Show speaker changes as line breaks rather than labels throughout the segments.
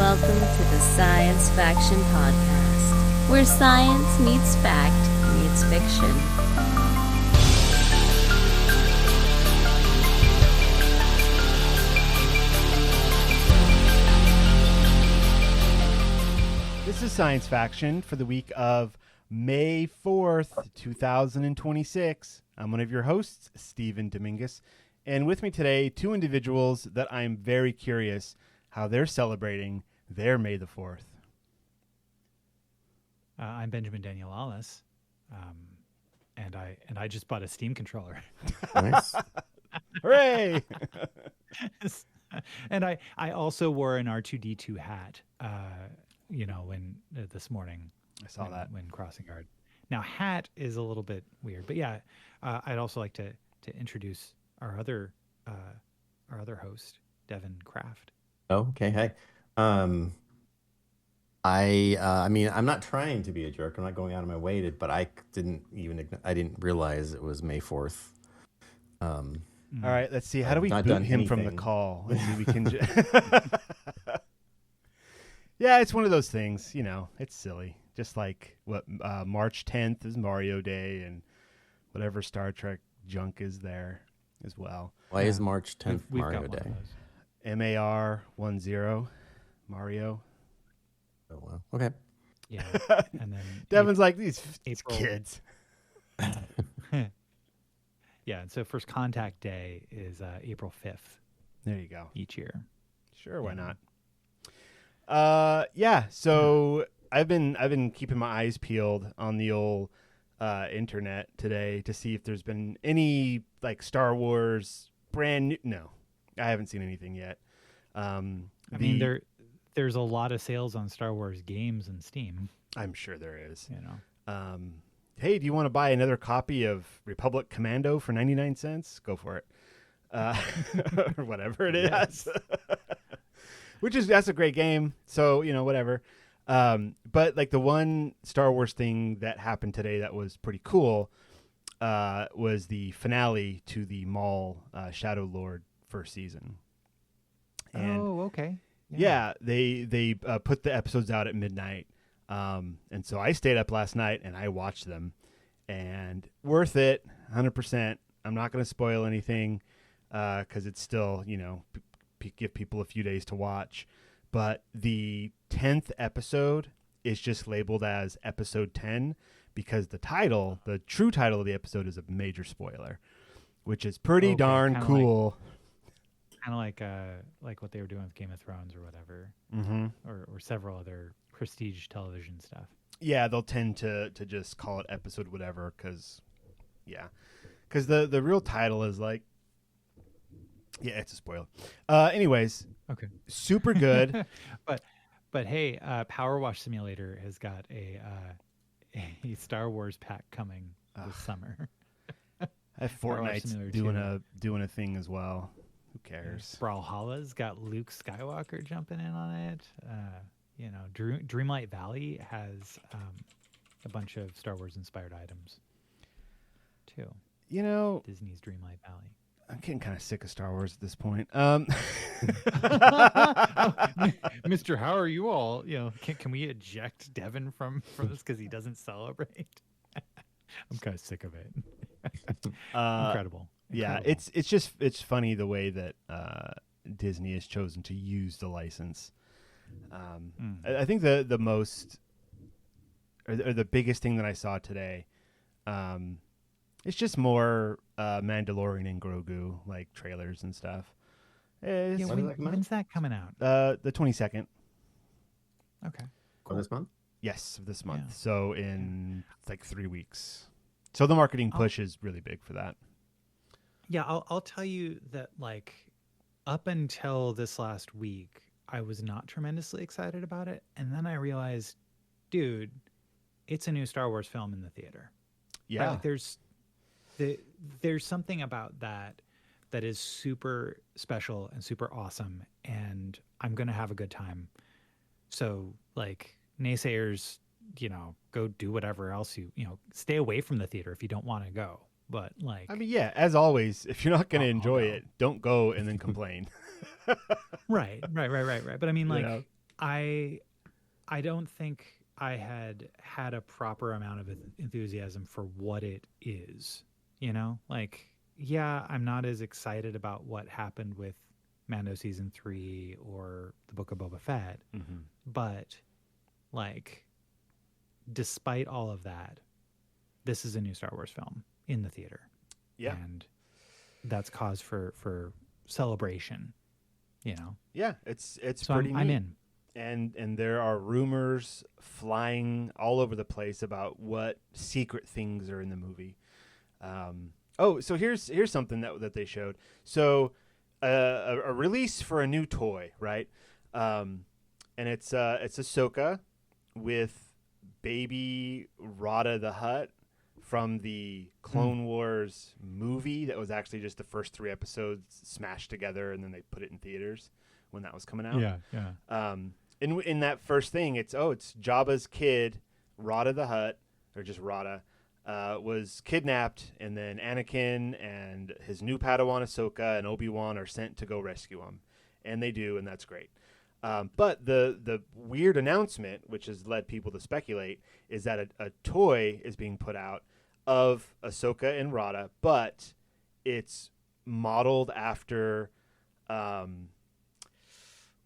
welcome to the Science Faction Podcast, where science meets fact meets fiction.
This is Science Faction for the week of May 4th, 2026. I'm one of your hosts, Stephen Dominguez, and with me today, two individuals that I'm very curious how they're celebrating their May the 4th.
I'm Benjamin Daniel Alice, and I just bought a Steam controller.
Nice.
Hooray!
And I also wore an R2D2 hat, when this morning.
I saw that
when crossing guard. Now, hat is a little bit weird, but yeah, I'd also like to introduce our other host, Devon Kraft.
Oh, okay. Hey. I mean, I'm not trying to be a jerk. I'm not going out of my way to, but I didn't realize it was May 4th.
All right, let's see. How do we boot him from the call? Let's see, we can. Yeah, it's one of those things. It's silly. Just like what March 10th is Mario Day, and whatever Star Trek junk is there as well.
Why is March 10th
We've
Mario
got one
Day?
of those.
MAR10 Mario.
Oh, well. Okay.
Yeah, and then
Devon's like these
April.
kids.
Yeah, and so First Contact Day is April 5th
There you go.
each year.
Sure, why
Yeah.
not? Yeah. So I've been keeping my eyes peeled on the old internet today to see if there's been any like Star Wars brand new. No, I haven't seen anything yet.
I mean, there's a lot of sales on Star Wars games and Steam.
I'm sure there is.
Hey,
Do you want to buy another copy of Republic Commando for 99 cents? Go for it. Or whatever it is. That's a great game. So, whatever. But like the one Star Wars thing that happened today that was pretty cool was the finale to the Maul Shadow Lord first season. And
okay.
yeah, they put the episodes out at midnight. And so I stayed up last night and I watched them, and worth it 100%. I'm not going to spoil anything because it's still, give people a few days to watch. But the 10th episode is just labeled as episode 10 because the true title of the episode is a major spoiler, which is pretty darn cool.
Kind of like what they were doing with Game of Thrones or whatever, or several other prestige television stuff.
Yeah, they'll tend to just call it episode whatever because the real title is like, yeah, it's a spoiler. Anyways,
okay,
super good.
but hey, Power Wash Simulator has got a Star Wars pack coming this summer.
Fortnite's doing a thing as well. Who cares?
Brawlhalla's got Luke Skywalker jumping in on it. Dreamlight Valley has a bunch of Star Wars inspired its too. Disney's Dreamlight Valley.
I'm getting kind of sick of Star Wars at this point.
Mister, how are you all? Can we eject Devon from this because he doesn't celebrate? I'm kind of sick of it. Incredible.
Yeah, it's funny the way that Disney has chosen to use the license. I think the most or the biggest thing that I saw today, it's just more Mandalorian and Grogu like trailers and stuff.
When's that coming out?
The 22nd.
Okay.
Cool. This month?
Yes, this month.
Yeah.
So in like 3 weeks. So the marketing push is really big for that.
Yeah, I'll tell you that like up until this last week, I was not tremendously excited about it, and then I realized, dude, it's a new Star Wars film in the theater.
Yeah,
like, there's something about that is super special and super awesome, and I'm gonna have a good time. So like naysayers, go do whatever else stay away from the theater if you don't want to go. But like,
I mean, yeah, as always, if you're not going to enjoy it, don't go and then complain.
Right. But I mean, like, I don't think I had a proper amount of enthusiasm for what it is. You know, like, yeah, I'm not as excited about what happened with Mando season 3 or the Book of Boba Fett, but like, despite all of that, this is a new Star Wars film in the theater.
Yeah.
And that's cause for celebration, you know?
Yeah, it's
So
pretty
I'm
neat.
in.
And there are rumors flying all over the place about what secret things are in the movie. So here's something that they showed. So a release for a new toy, right? And it's Ahsoka with baby Rada the Hutt from the Clone Wars movie that was actually just the first 3 episodes smashed together, and then they put it in theaters when that was coming out.
Yeah.
In that first thing, it's Jabba's kid, Rada the Hutt, or just Rada, was kidnapped, and then Anakin and his new Padawan Ahsoka and Obi-Wan are sent to go rescue him, and they do, and that's great. But the weird announcement, which has led people to speculate, is that a toy is being put out of Ahsoka and Rada, but it's modeled after, I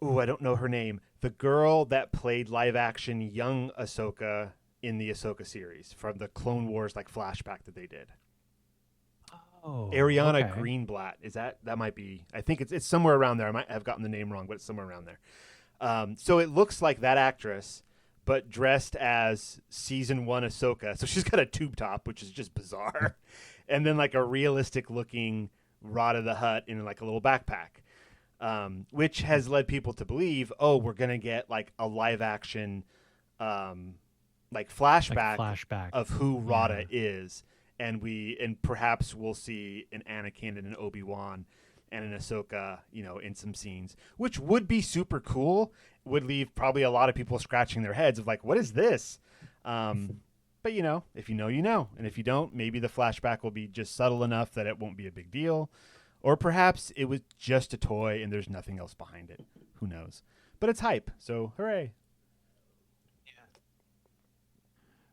don't know her name, the girl that played live action young Ahsoka in the Ahsoka series from the Clone Wars flashback that they did.
Oh,
Ariana
okay.
Greenblatt. Is that might be? I think it's somewhere around there. I might have gotten the name wrong, but it's somewhere around there. So it looks like that actress, but dressed as season 1 Ahsoka. So she's got a tube top, which is just bizarre, and then like a realistic looking Rada the Hutt in like a little backpack, which has led people to believe, we're gonna get like a live action, flashback of who Rada is. And perhaps we'll see an Anakin and an Obi-Wan and an Ahsoka, in some scenes, which would be super cool. Would leave probably a lot of people scratching their heads of like, what is this? But if you know, you know. And if you don't, maybe the flashback will be just subtle enough that it won't be a big deal. Or perhaps it was just a toy and there's nothing else behind it. Who knows? But it's hype, so hooray.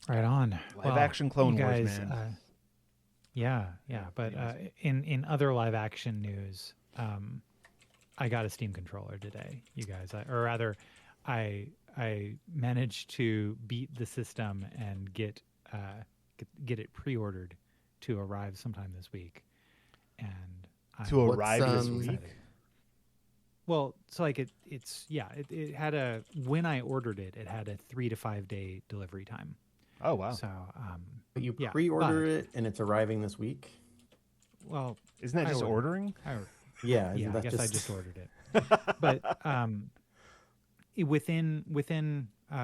Right on.
Live action Clone
you
Wars,
guys,
man.
Yeah. But in other live action news, I got a Steam controller today, you guys. I managed to beat the system and get it pre-ordered to arrive sometime this week. And
Arrive this week?
Well, so like it had when I ordered it, it had a 3 to 5 day delivery time.
Oh wow!
So,
but you pre-order it and it's arriving this week.
Well,
isn't that just ordering?
Yeah,
I guess I just ordered it. But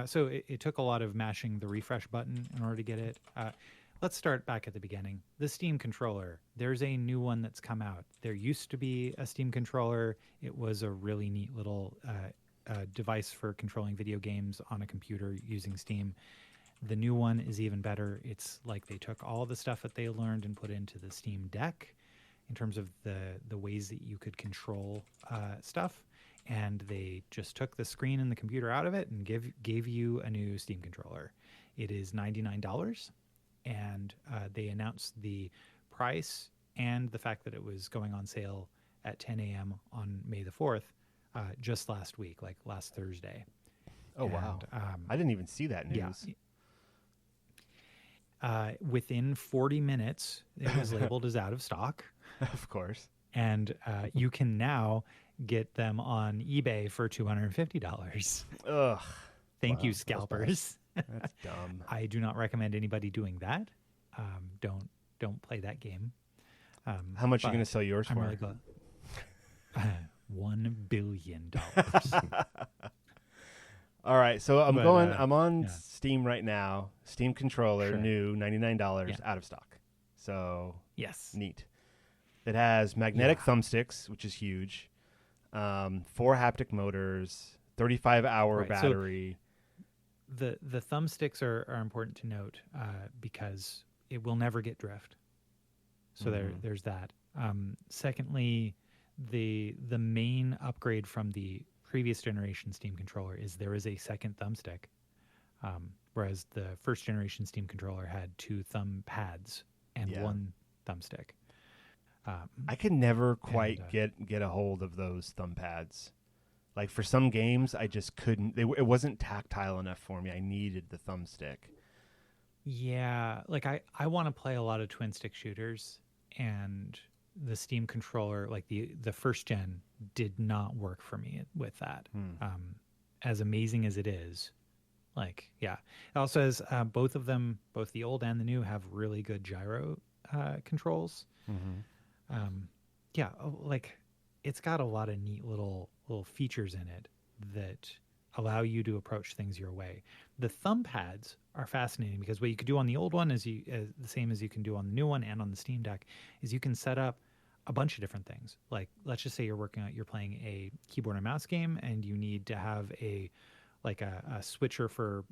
so it took a lot of mashing the refresh button in order to get it. Let's start back at the beginning. The Steam controller. There's a new one that's come out. There used to be a Steam controller. It was a really neat little device for controlling video games on a computer using Steam. The new one is even better. It's like they took all the stuff that they learned and put into the Steam Deck in terms of the ways that you could control stuff, and they just took the screen and the computer out of it and gave you a new Steam controller. It is $99, and they announced the price and the fact that it was going on sale at 10 a.m. on May the 4th just last week, like last Thursday.
Oh, wow. I didn't even see that news.
Yeah. Within 40 minutes, it was labeled as out of stock.
Of course.
And you can now get them on eBay for $250.
Ugh.
Thank you, scalpers.
That's dumb.
I do not recommend anybody doing that. Don't play that game.
How much are you going to sell yours
I'm
for?
really glad. $1 billion.
All right, so I'm on
yeah.
Steam right now. Steam controller,
Sure.
new, $99,
Yeah.
out of stock. So
Yes.
neat. It has magnetic thumbsticks, which is huge. 4 haptic motors, 35-hour
Right, so-
battery.
The thumbsticks are important to note because it will never get drift. So there's that. Secondly, the main upgrade from the previous generation Steam controller is there is a second thumbstick, whereas the first generation Steam controller had two thumb pads and
Yeah.
one thumbstick.
I could never quite get a hold of those thumb pads. Like for some games, I just couldn't. It wasn't tactile enough for me. I needed the thumbstick.
Yeah, like I want to play a lot of twin stick shooters, and the Steam controller, like the first gen, did not work for me with that. As amazing as it is, like yeah, it also has both of them, both the old and the new, have really good gyro controls. Yeah, like it's got a lot of neat little features in it that allow you to approach things your way. The thumb pads are fascinating because what you could do on the old one is the same as you can do on the new one and on the Steam Deck is you can set up a bunch of different things. Like let's just say you're playing a keyboard and mouse game and you need to have a switcher for,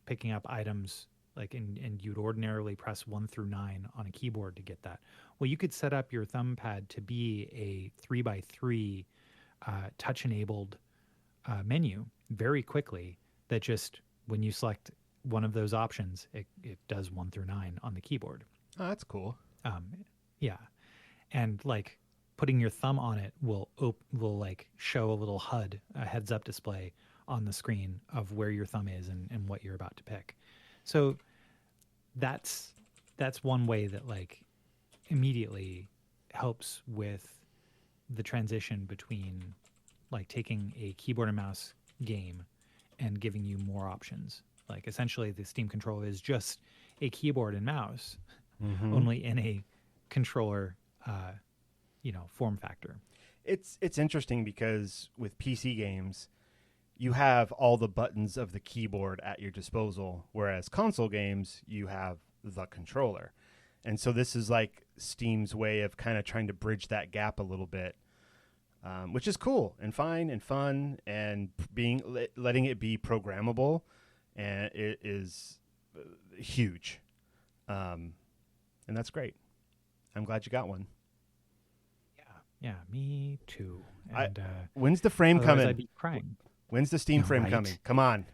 picking up items like and you'd ordinarily press 1 through 9 on a keyboard to get that. Well, you could set up your thumb pad to be a 3x3 touch enabled menu very quickly that just when you select one of those options, it does 1 through 9 on the keyboard.
Oh, that's cool.
Yeah. And like putting your thumb on it will like show a little HUD, a heads up display on the screen of where your thumb is and what you're about to pick. So that's one way that like immediately helps with the transition between like taking a keyboard and mouse game and giving you more options. Like essentially the Steam controller is just a keyboard and mouse, only in a controller, form factor.
It's interesting because with PC games, you have all the buttons of the keyboard at your disposal, whereas console games, you have the controller. And so this is like Steam's way of kind of trying to bridge that gap a little bit, which is cool and fine and fun, and letting it be programmable, and it is huge. And that's great. I'm glad you got one.
Yeah, me too. And
when's the frame coming?
I'd be crying.
When's the Steam frame coming? Come on.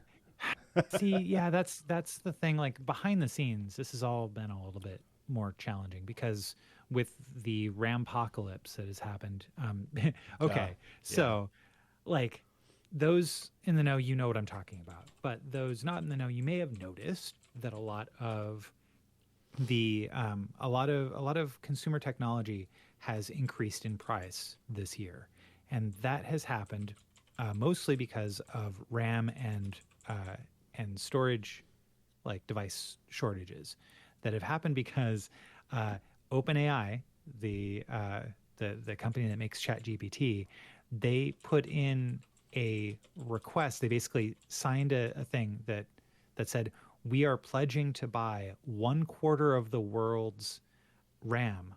See, yeah, that's the thing. Like behind the scenes, this has all been a little bit more challenging because with the Rampocalypse that has happened. So like those in the know, you know what I'm talking about. But those not in the know, you may have noticed that a lot of the a lot of consumer technology has increased in price this year, and that has happened mostly because of RAM and storage, like device shortages, that have happened because OpenAI, the company that makes ChatGPT, they put in a request. They basically signed a thing that said, we are pledging to buy 1/4 of the world's RAM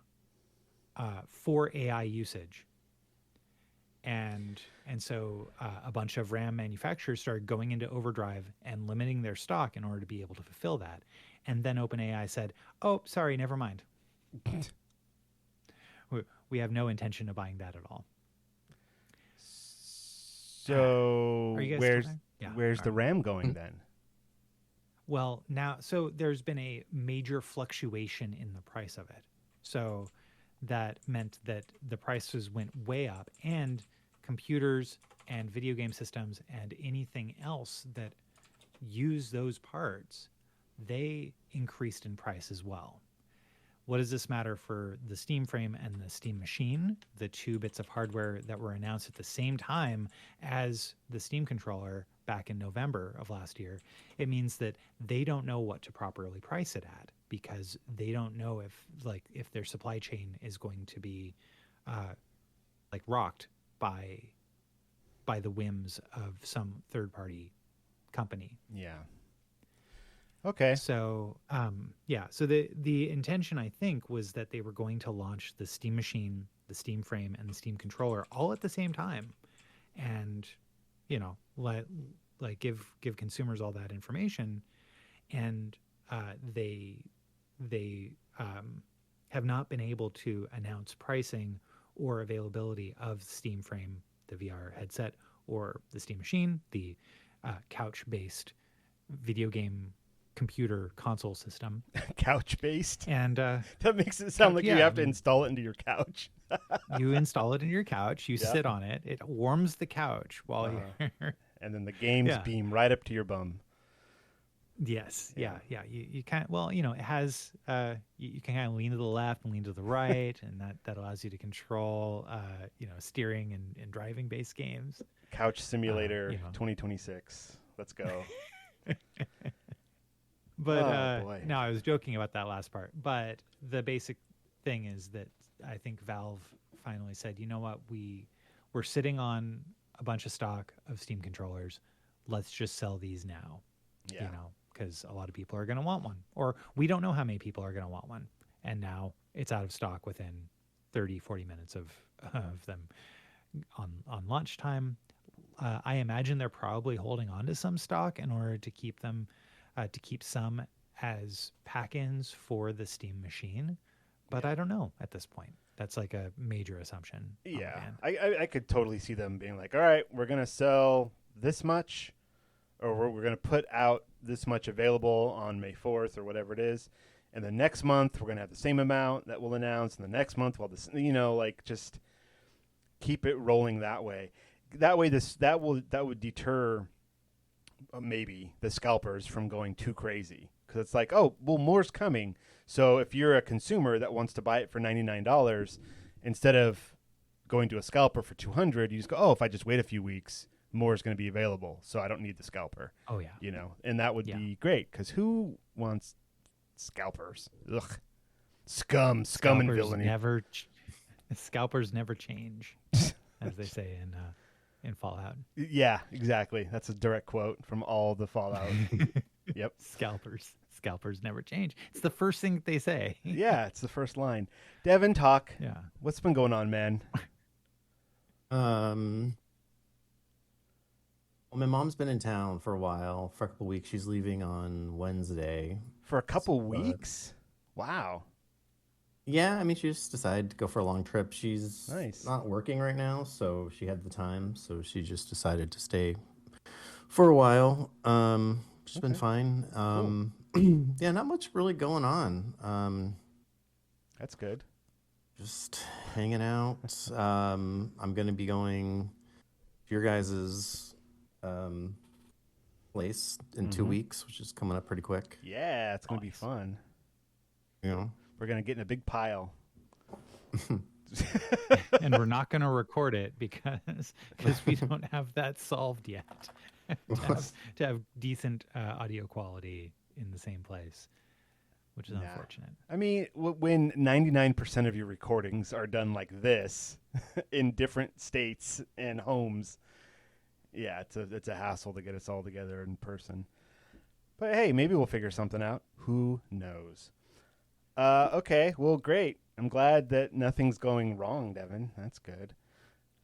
for AI usage. And so a bunch of RAM manufacturers started going into overdrive and limiting their stock in order to be able to fulfill that. And then OpenAI said, oh, sorry, never mind. We have no intention of buying that at all.
So where's the RAM going then?
Well, now, so there's been a major fluctuation in the price of it. So that meant that the prices went way up, and computers and video game systems and anything else that use those parts, they increased in price as well. What does this matter for the Steam frame and the Steam machine, the two bits of hardware that were announced at the same time as the Steam controller back in November of last year? It means that they don't know what to properly price it at, because they don't know if their supply chain is going to be rocked by the whims of some third-party company.
Yeah. Okay.
So so the intention, I think, was that they were going to launch the Steam machine, the Steam frame, and the Steam controller all at the same time, and give consumers all that information, and they have not been able to announce pricing or availability of the Steam frame, the VR headset or the Steam Machine, the couch-based video game computer console system.
Couch based.
And
That makes it sound like you have to install it into your couch.
you install it in your couch, you sit on it, it warms the couch while you're
and then the games beam right up to your bum.
Yes. Yeah. You can't, well, it has, you can kind of lean to the left and lean to the right, and that allows you to control, steering and driving based games.
Couch Simulator 2026. Let's go.
But no, I was joking about that last part. But the basic thing is that I think Valve finally said, you know what, we're sitting on a bunch of stock of Steam controllers. Let's just sell these now.
Yeah.
Because a lot of people are going to want one, or we don't know how many people are going to want one. And now it's out of stock within 30, 40 minutes of them on launch time. I imagine they're probably holding on to some stock in order to keep them, to keep some as pack-ins for the Steam Machine. But I don't know at this point. That's like a major assumption.
Yeah, I could totally see them being like, all right, we're going to sell this much, or we're going to put out this much available on May 4th or whatever it is. And the next month, we're going to have the same amount that we'll announce. And the next month, just keep it rolling that way. That way, that would deter maybe the scalpers from going too crazy. Because it's like, oh, well, more's coming. So if you're a consumer that wants to buy it for $99, instead of going to a scalper for $200, you just go, oh, if I just wait a few weeks, more is going to be available, so I don't need the scalper.
Oh yeah,
and that would be great, because who wants scalpers? Ugh, scum and villainy.
Scalpers never change, as they say in Fallout.
Yeah, exactly. That's a direct quote from all the Fallout. Yep.
Scalpers never change. It's the first thing that they say.
Yeah, it's the first line. Devon, talk.
Yeah.
What's been going on, man?
Well, my mom's been in town for a while, for a couple weeks. She's leaving on Wednesday.
For a couple weeks? Wow.
Yeah, I mean, she just decided to go for a long trip. She's
nice.
Not working right now, so she had the time. So she just decided to stay for a while. She's been fine.
Cool.
Yeah, not much really going on.
That's good.
Just hanging out. I'm going to be going to your guys's place in 2 weeks, which is coming up pretty quick.
Yeah, it's going to be fun. We're going to get in a big pile.
And we're not going to record it because we don't have that solved yet. to have decent audio quality in the same place, which is unfortunate. I
mean, when 99% of your recordings are done like this in different states and homes, yeah, it's a hassle to get us all together in person. But hey, maybe we'll figure something out. Who knows? Okay, well, great. I'm glad that nothing's going wrong, Devon. That's good.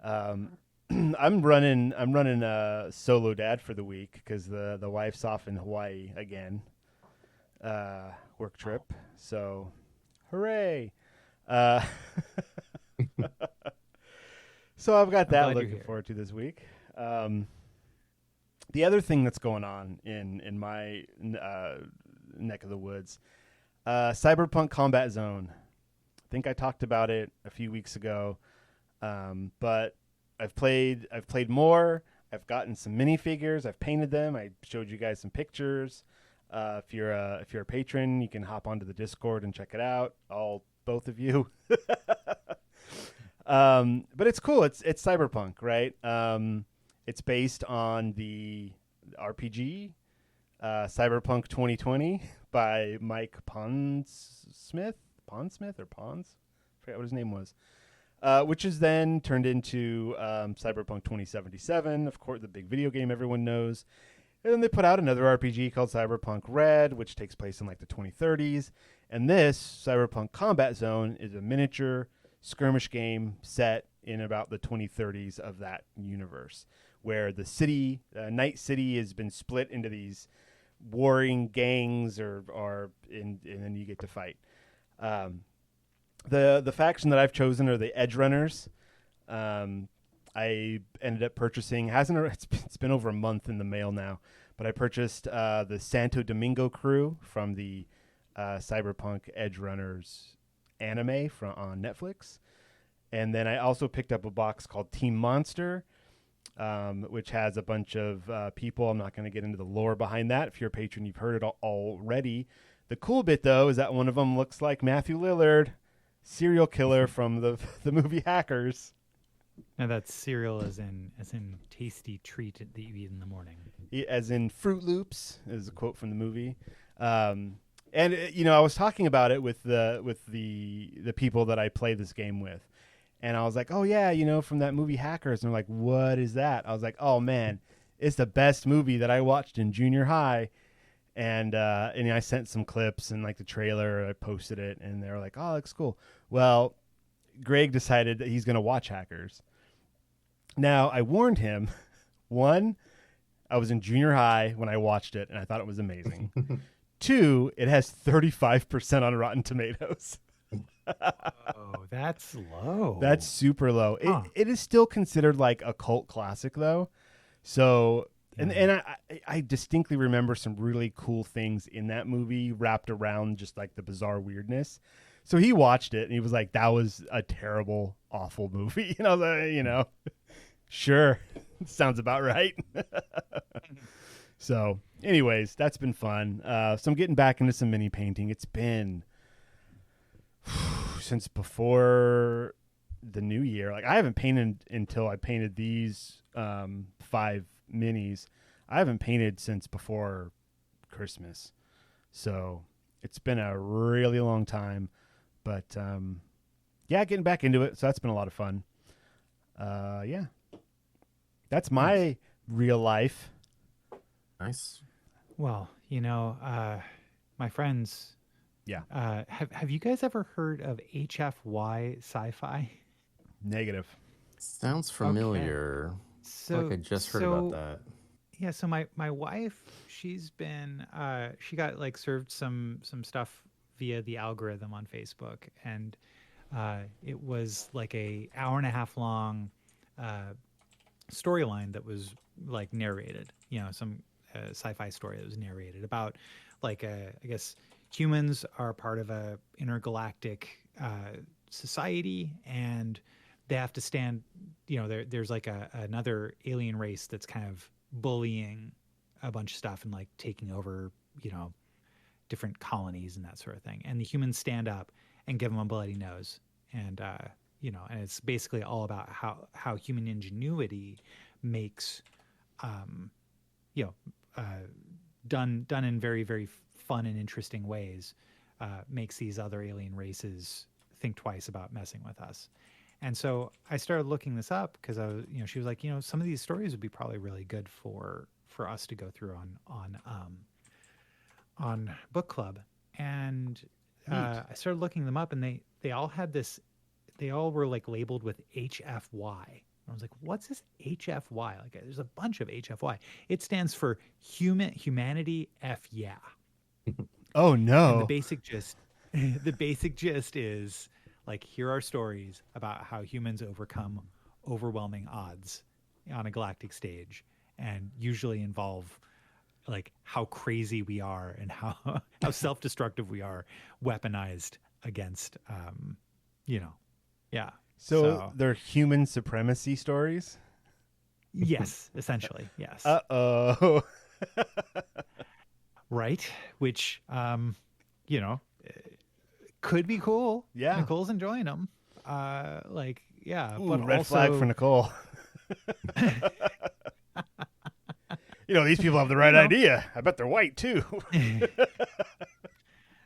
I'm running a solo dad for the week because the wife's off in Hawaii again, work trip. So, hooray! So I've got that looking forward to this week. The other thing that's going on in my neck of the woods, Cyberpunk Combat Zone. I think I talked about it a few weeks ago, but I've played more. I've gotten some minifigures. I've painted them. I showed you guys some pictures. If you're a patron, you can hop onto the Discord and check it out. Both of you. But it's cool. It's Cyberpunk, right? It's based on the RPG Cyberpunk 2020 by Mike Pondsmith. I forget what his name was. Which is then turned into Cyberpunk 2077, of course, the big video game everyone knows. And then they put out another RPG called Cyberpunk Red, which takes place in like the 2030s. And this, Cyberpunk Combat Zone, is a miniature skirmish game set in about the 2030s of that universe, where the city, Night City, has been split into these warring gangs, and then you get to fight. The faction that I've chosen are the Edge Runners. I I ended up purchasing, it's been over a month in the mail now, but I purchased the Santo Domingo crew from the Cyberpunk Edge Runners anime on Netflix. And then I also picked up a box called Team Monster, which has a bunch of people. I'm not going to get into the lore behind that. If you're a patron, you've heard it already. The cool bit, though, is that one of them looks like Matthew Lillard, serial killer from the movie Hackers.
Now that's cereal as in tasty treat that you eat in the morning.
As in Fruit Loops is a quote from the movie. And I was talking about it with the people that I play this game with. And I was like, oh, yeah, from that movie Hackers. And they're like, what is that? I was like, oh, man, it's the best movie that I watched in junior high. And I sent some clips and like the trailer. I posted it and they were like, oh, looks cool. Well, Greg decided that he's going to watch Hackers. Now, I warned him. One, I was in junior high when I watched it and I thought it was amazing. Two, it has 35% on Rotten Tomatoes.
Oh, that's low.
That's super low.
Huh.
It is still considered like a cult classic, though. So, and I distinctly remember some really cool things in that movie wrapped around just like the bizarre weirdness. So he watched it and he was like, "That was a terrible, awful movie." And I was like, sure, sounds about right. So, anyways, that's been fun. So I'm getting back into some mini painting. It's been since before the new year. Like I haven't painted until I painted these 5 minis. I haven't painted since before Christmas. So it's been a really long time. But getting back into it. So that's been a lot of fun. That's my real life.
Nice.
Well, my friends.
Yeah.
Have you guys ever heard of HFY sci-fi?
Negative.
Sounds familiar.
So
I feel like I just heard about that.
Yeah. So my wife, she's been she got like served some stuff via the algorithm on Facebook, and it was like a hour and a half long storyline that was like narrated. Some sci-fi story that was narrated about like I guess humans are part of a intergalactic society, and they have to stand. There's like another alien race that's kind of bullying a bunch of stuff and like taking over, different colonies and that sort of thing. And the humans stand up and give them a bloody nose, and and it's basically all about how human ingenuity makes, done in very, very fun and interesting ways, makes these other alien races think twice about messing with us. And so I started looking this up because I was, she was like, some of these stories would be probably really good for us to go through on book club. And I started looking them up, and they all had this, they all were like labeled with HFY. I was like, what's this HFY? Like, there's a bunch of HFY. It stands for humanity F yeah.
Oh no.
And the basic gist is like, here are stories about how humans overcome overwhelming odds on a galactic stage, and usually involve like how crazy we are and how self-destructive we are, weaponized against yeah.
So they're human supremacy stories?
Yes, essentially, yes.
Uh-oh.
Right? Which, could be cool.
Yeah.
Nicole's enjoying them. Yeah.
Ooh,
but
red
also...
flag for Nicole. These people have the right idea. I bet they're white, too.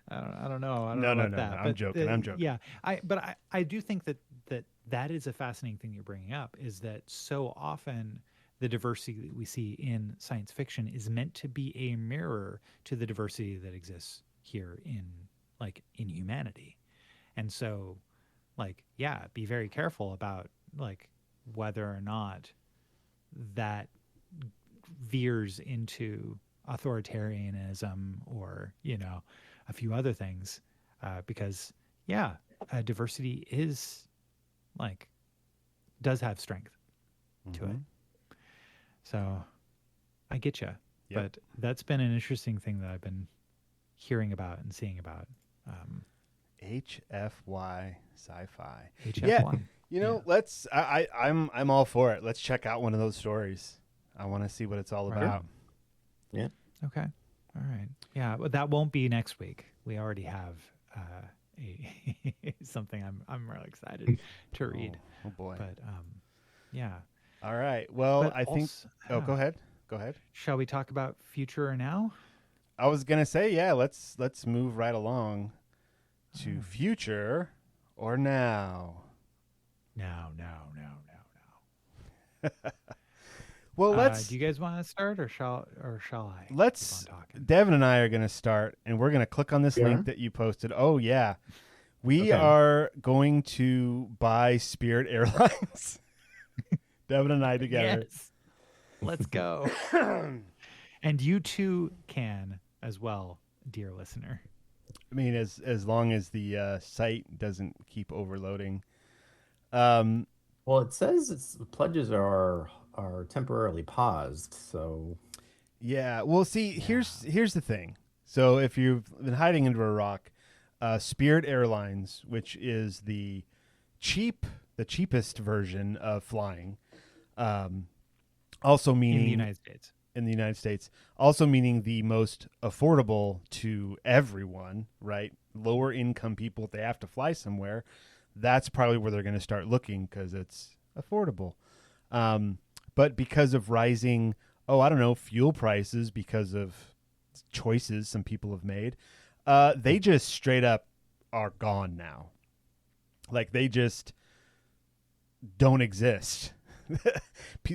I don't know.
No.
That.
I'm joking.
Yeah. I do think that is a fascinating thing you're bringing up, is that so often the diversity that we see in science fiction is meant to be a mirror to the diversity that exists here in humanity. And so be very careful about whether or not that veers into authoritarianism or a few other things, because diversity is does have strength. to it. So I get you.
Yep.
But that's been an interesting thing that I've been hearing about and seeing about.
HFY sci-fi.
HFY.
Yeah, you know, let's. I'm all for it. Let's check out one of those stories. I want to see what it's all
Right.
about.
Yeah.
Okay. All right. Yeah, but that won't be next week. We already have something I'm really excited to read.
Oh boy.
But yeah.
All right. Well,
But
I think.
also-
Go ahead. Go ahead.
Shall we talk about future or now?
I was gonna say, yeah. Let's move right along to future or now.
No.
Well, let's.
Do you guys want to start, or shall I?
Let's.
keep on talking?
Devin and I are gonna start, and we're gonna click on this
Yeah?
link that you posted. Oh yeah, we
Okay.
are going to buy Spirit Airlines. Devin and I together.
Yes. Let's go. And you too can as well, dear listener.
I mean, as long as the site doesn't keep overloading.
Well, it says pledges are temporarily paused. So
Yeah. Well, see, here's the thing. So if you've been hiding under a rock, Spirit Airlines, which is the cheapest version of flying, also meaning
In the United States.
in the United States, also meaning the most affordable to everyone, right? Lower income people, if they have to fly somewhere, that's probably where they're going to start looking because it's affordable. But because of rising, fuel prices, because of choices some people have made, they just straight up are gone now. Like they just don't exist.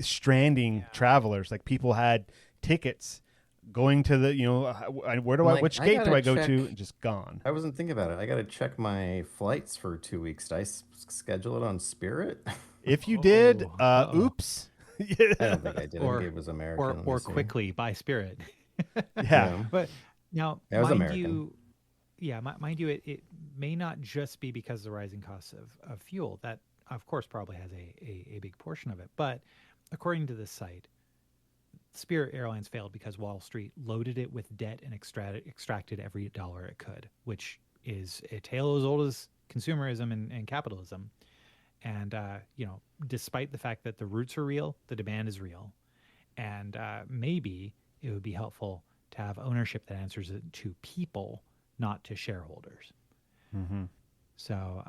Stranding travelers, like people had tickets going to the, which gate do I go to? And just gone.
I wasn't thinking about it. I got to check my flights for 2 weeks. Did I schedule it on Spirit?
If you did,
uh-oh.
oops.
I don't think I did. I think it was American. Let me
Or
see.
quickly by Spirit.
Yeah.
But now,
That was
mind
American.
you, mind you, it may not just be because of the rising costs of fuel. That, of course, probably has a big portion of it. But according to this site, Spirit Airlines failed because Wall Street loaded it with debt and extracted every dollar it could, which is a tale as old as consumerism and capitalism. And, despite the fact that the roots are real, the demand is real. And maybe it would be helpful to have ownership that answers it to people, not to shareholders.
Mm-hmm.
So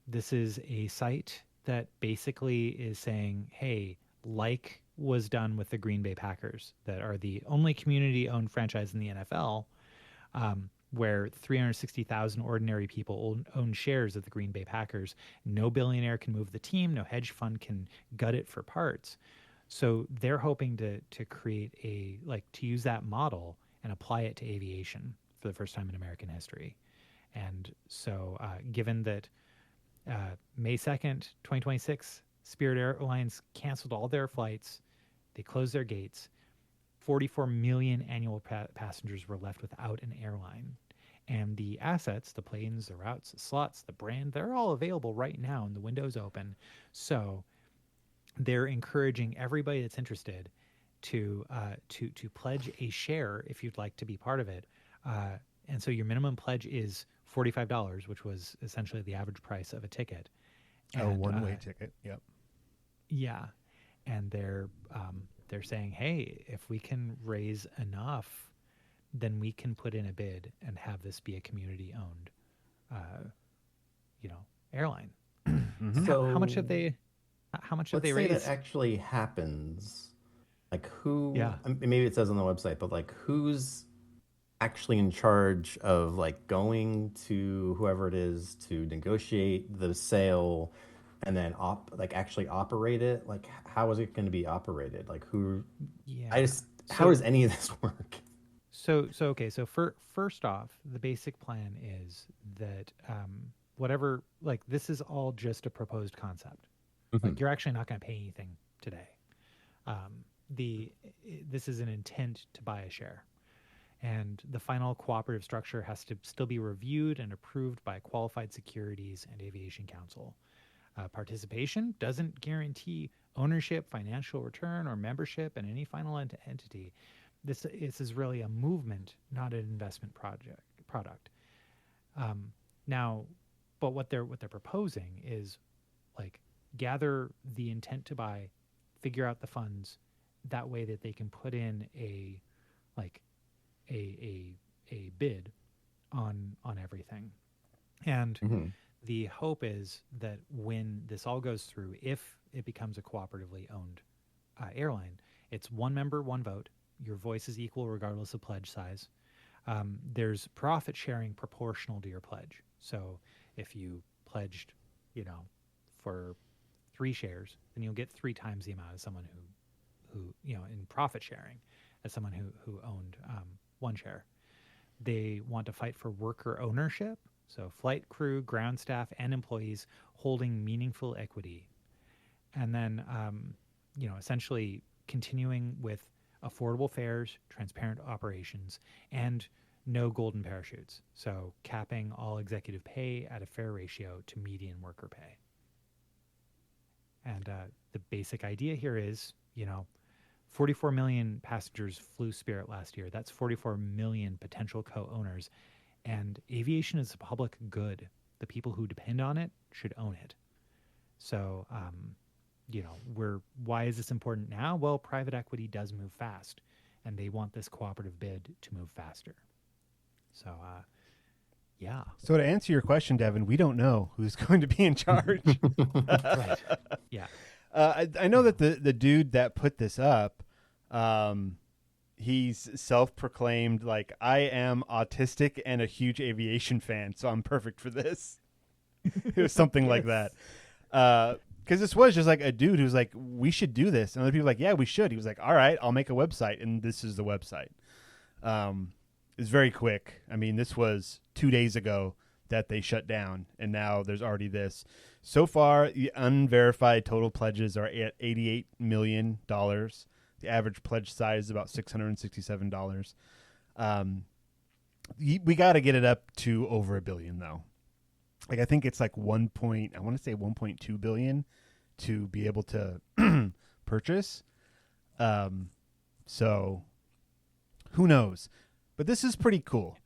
this is a site that basically is saying, hey, like was done with the Green Bay Packers, that are the only community-owned franchise in the NFL, where 360,000 ordinary people own shares of the Green Bay Packers. No billionaire can move the team. No hedge fund can gut it for parts. So they're hoping to create to use that model and apply it to aviation for the first time in American history. And so given that May 2nd, 2026, Spirit Airlines canceled all their flights, they closed their gates, 44 million annual passengers were left without an airline. And the assets, the planes, the routes, the slots, the brand, they're all available right now and the window's open. So they're encouraging everybody that's interested to pledge a share if you'd like to be part of it. And so your minimum pledge is $45, which was essentially the average price of a ticket.
A
And,
one-way ticket. Yep.
Yeah, and they're saying, hey, if we can raise enough, then we can put in a bid and have this be a community-owned, airline.
Mm-hmm.
So
How much have they? How much have
let's
they
say
raised?
that actually happens. Like who?
Yeah.
Maybe it says on the website, but like who's actually in charge of like going to whoever it is to negotiate the sale and then actually operate it? Like how is it going to be operated? Like who?
Yeah.
How does any of this work?
So first off, the basic plan is that whatever, like, this is all just a proposed concept. Like, you're actually not going to pay anything today. This is an intent to buy a share, and the final cooperative structure has to still be reviewed and approved by Qualified Securities and Aviation Council. Participation doesn't guarantee ownership, financial return, or membership in any final entity. This is really a movement, not an investment product. Now, but what they're proposing is like gather the intent to buy, figure out the funds, that way that they can put in a bid on everything. And the hope is that when this all goes through, if it becomes a cooperatively owned airline, it's one member, one vote. Your voice is equal regardless of pledge size. There's profit sharing proportional to your pledge. So if you pledged, for 3 shares, then you'll get 3 times the amount as someone who in profit sharing as someone who owned 1 share. They want to fight for worker ownership. So flight crew, ground staff, and employees holding meaningful equity. And then, essentially continuing with affordable fares, transparent operations, and no golden parachutes. So capping all executive pay at a fair ratio to median worker pay. And the basic idea here is, 44 million passengers flew Spirit last year. That's 44 million potential co-owners. And aviation is a public good. The people who depend on it should own it. So, why is this important now? Well, private equity does move fast, and they want this cooperative bid to move faster. So, yeah.
So to answer your question, Devon, we don't know who's going to be in charge.
Right. Yeah.
I know that the dude that put this up, he's self-proclaimed like, I am autistic and a huge aviation fan, so I'm perfect for this. It was something like that. Because this was just like a dude who's like, we should do this. And other people were like, yeah, we should. He was like, all right, I'll make a website. And this is the website. It's very quick. I mean, this was 2 days ago that they shut down, and now there's already this. So far, the unverified total pledges are at $88 million. The average pledge size is about $667. We got to get it up to over $1 billion, though. Like, I think it's like 1.2 billion to be able to purchase. So who knows? But this is pretty cool.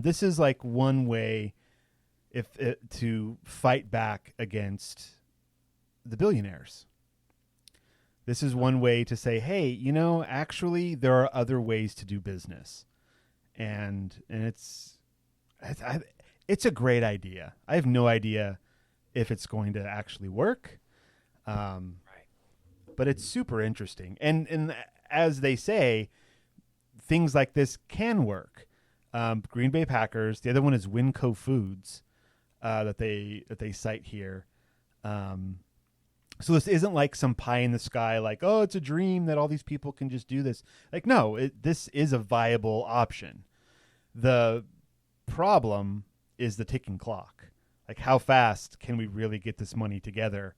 This is like one way to fight back against the billionaires. This is one way to say, hey, actually there are other ways to do business. And it's a great idea. I have no idea if it's going to actually work. Right. But it's super interesting. And as they say, things like this can work. Green Bay Packers. The other one is Winco Foods that they cite here. So this isn't like some pie in the sky, like, oh, it's a dream that all these people can just do this. Like, no, this is a viable option. The problem is the ticking clock. Like, how fast can we really get this money together?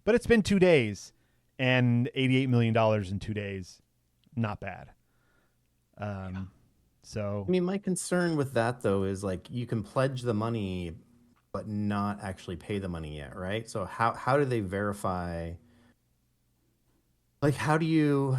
But it's been 2 days, and $88 million in 2 days, not bad. So,
I mean, my concern with that, though, is like you can pledge the money but not actually pay the money yet, right? So how do they verify? Like, how do you?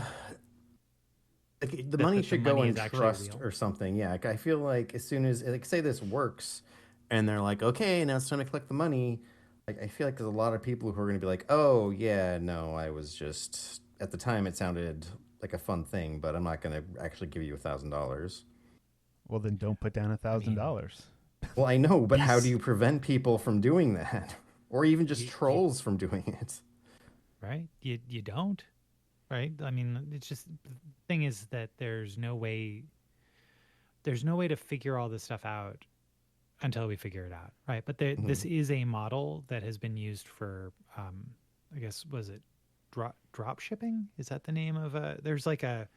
Like, the money should go in trust or something. Yeah, like, I feel like as soon as, like, say this works, and they're like, okay, now it's time to collect the money. Like, I feel like there's a lot of people who are going to be like, oh yeah, no, I was just, at the time it sounded like a fun thing, but I'm not going to actually give you $1,000.
Well, then don't put down $1,000.
Well, I know, but how do you prevent people from doing that? Or even just trolls from doing it?
Right? You don't. Right? I mean, it's just, the thing is that there's no way to figure all this stuff out until we figure it out, right? But this is a model that has been used for, I guess, was it drop shipping? Is that the name of there's like a